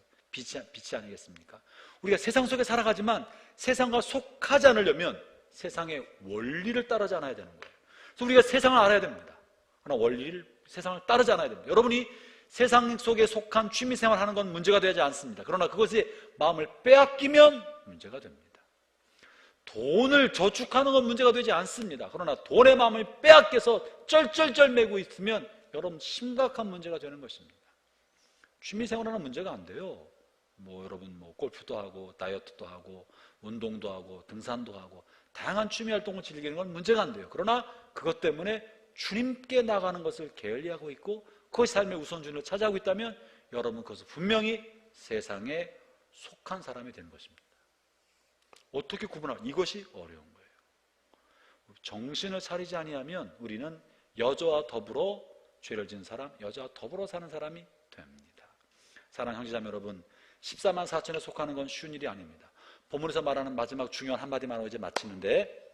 아니겠습니까? 우리가 세상 속에 살아가지만 세상과 속하지 않으려면 세상의 원리를 따르지 않아야 되는 거예요. 그래서 우리가 세상을 알아야 됩니다. 그러나 세상을 따르지 않아야 됩니다. 여러분이 세상 속에 속한 취미생활 하는 건 문제가 되지 않습니다. 그러나 그것이 마음을 빼앗기면 문제가 됩니다. 돈을 저축하는 건 문제가 되지 않습니다. 그러나 돈의 마음을 빼앗겨서 쩔쩔쩔 매고 있으면 여러분 심각한 문제가 되는 것입니다. 취미생활하는 문제가 안 돼요. 여러분 골프도 하고 다이어트도 하고 운동도 하고 등산도 하고 다양한 취미 활동을 즐기는 건 문제가 안 돼요. 그러나 그것 때문에 주님께 나가는 것을 게을리하고 있고 그것이 삶의 우선순위를 차지하고 있다면 여러분 그것은 분명히 세상에 속한 사람이 되는 것입니다. 어떻게 구분하고 이것이 어려운 거예요. 정신을 차리지 아니하면 우리는 여자와 더불어 죄를 지은 사람, 여자와 더불어 사는 사람이 됩니다. 사랑하는 형제자매 여러분, 14만 4천에 속하는 건 쉬운 일이 아닙니다. 본문에서 말하는 마지막 중요한 한마디만 하고 이제 마치는데,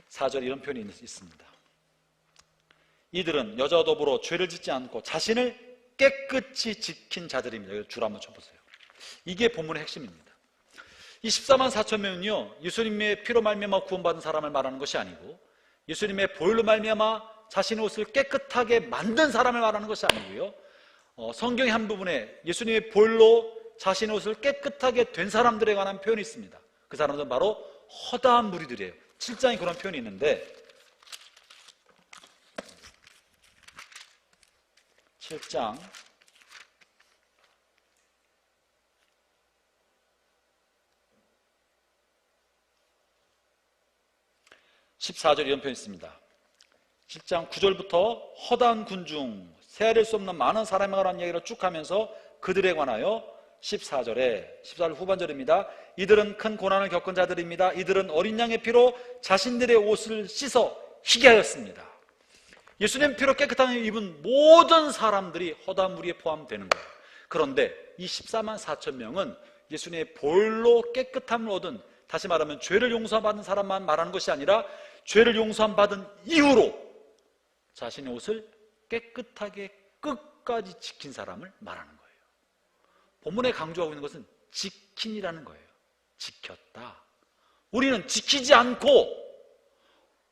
4절에 이런 표현이 있습니다. 이들은 여자와 더불어 죄를 짓지 않고 자신을 깨끗이 지킨 자들입니다. 줄 한번 쳐보세요. 이게 본문의 핵심입니다. 이 14만 4천 명은요, 예수님의 피로 말미암아 구원받은 사람을 말하는 것이 아니고 예수님의 보혈로 말미암아 자신의 옷을 깨끗하게 만든 사람을 말하는 것이 아니고요, 성경의 한 부분에 예수님의 보혈로 자신의 옷을 깨끗하게 된 사람들에 관한 표현이 있습니다. 그 사람들은 바로 허다한 무리들이에요. 7장에 그런 표현이 있는데 7장 14절 이런 표현이 있습니다. 7장 9절부터 허다한 군중, 세아릴 수 없는 많은 사람에 관한 이야기를 쭉 하면서 그들에 관하여 14절 후반절입니다. 이들은 큰 고난을 겪은 자들입니다. 이들은 어린 양의 피로 자신들의 옷을 씻어 희게 하였습니다. 예수님 피로 깨끗한 입은 모든 사람들이 허다한 무리에 포함되는 거예요. 그런데 이 14만 4천 명은 예수님의 보혈로 깨끗함을 얻은, 다시 말하면 죄를 용서받은 사람만 말하는 것이 아니라 죄를 용서받은 이후로 자신의 옷을 깨끗하게 끝까지 지킨 사람을 말하는 거예요. 본문에 강조하고 있는 것은 지킨이라는 거예요. 지켰다. 우리는 지키지 않고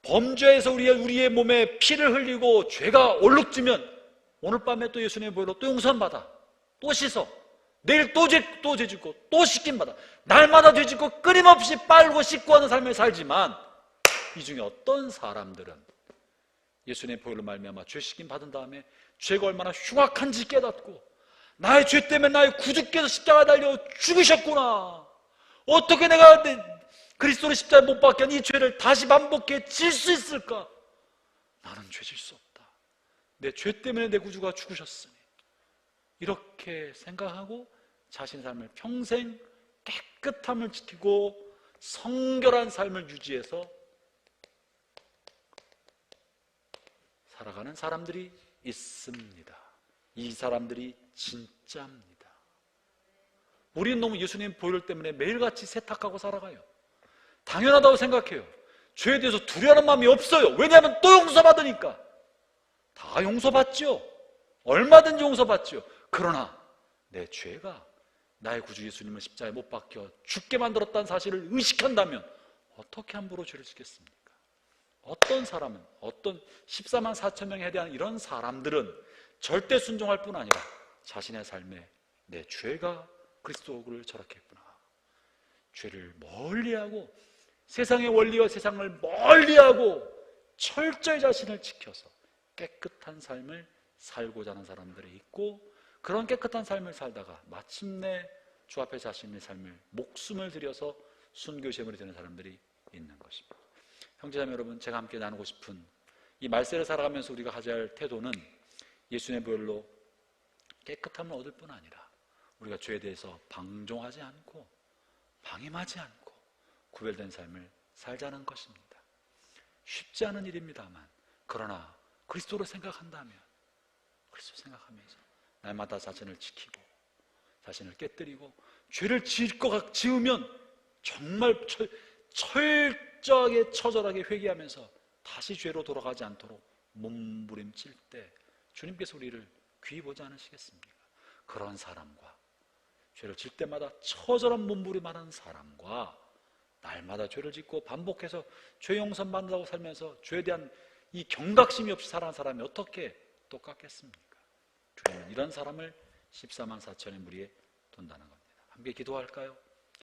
범죄에서 우리의 몸에 피를 흘리고 죄가 얼룩지면 오늘 밤에 또 예수님의 보혈로 또 용서받아, 또 씻어, 내일 또 죄 짓고 또 씻김받아, 날마다 죄 짓고 끊임없이 빨고 씻고 하는 삶을 살지만, 이 중에 어떤 사람들은 예수님의 보혈로 말미암아 죄 씻김 받은 다음에 죄가 얼마나 흉악한지 깨닫고, 나의 죄 때문에 나의 구주께서 십자가에 달려 죽으셨구나, 어떻게 내가 그리스도의 십자가에 못 박혀 이 죄를 다시 반복해 질 수 있을까? 나는 죄질 수 없다. 내 죄 때문에 내 구주가 죽으셨으니, 이렇게 생각하고 자신의 삶을 평생 깨끗함을 지키고 성결한 삶을 유지해서 살아가는 사람들이 있습니다. 이 사람들이 진짜입니다. 우리는 너무 예수님 보혈 때문에 매일같이 세탁하고 살아가요. 당연하다고 생각해요. 죄에 대해서 두려워하는 마음이 없어요. 왜냐하면 또 용서받으니까. 다 용서받죠. 얼마든지 용서받죠. 그러나 내 죄가 나의 구주 예수님을 십자가에 못 박혀 죽게 만들었다는 사실을 의식한다면 어떻게 함부로 죄를 짓겠습니까? 어떤 사람은, 어떤 14만 4천 명에 대한 이런 사람들은 절대 순종할 뿐 아니라 자신의 삶에 내 죄가 그리스도를 저렇게 했구나, 죄를 멀리하고 세상의 원리와 세상을 멀리하고 철저히 자신을 지켜서 깨끗한 삶을 살고자 하는 사람들이 있고, 그런 깨끗한 삶을 살다가 마침내 주 앞에 자신의 삶을 목숨을 들여서 순교시험을 되는 사람들이 있는 것입니다. 형제자매 여러분, 제가 함께 나누고 싶은 이 말세를 살아가면서 우리가 가져야 할 태도는 예수님의 보혈로 깨끗함을 얻을 뿐 아니라 우리가 죄에 대해서 방종하지 않고 방임하지 않고 구별된 삶을 살자는 것입니다. 쉽지 않은 일입니다만, 그러나 그리스도를 생각한다면, 그리스도 생각하면서 날마다 자신을 지키고 자신을 깨뜨리고 죄를 지으면 정말 철저하게 처절하게 회개하면서 다시 죄로 돌아가지 않도록 몸부림칠 때 주님께서 우리를 귀히 보지 않으시겠습니까? 그런 사람과, 죄를 질 때마다 처절한 몸부림하는 사람과 날마다 죄를 짓고 반복해서 죄 용서 받는다고 살면서 죄에 대한 이 경각심이 없이 살아가는 사람이 어떻게 똑같겠습니까? 주님은 이런 사람을 14만 4천의 무리에 둔다는 겁니다. 함께 기도할까요?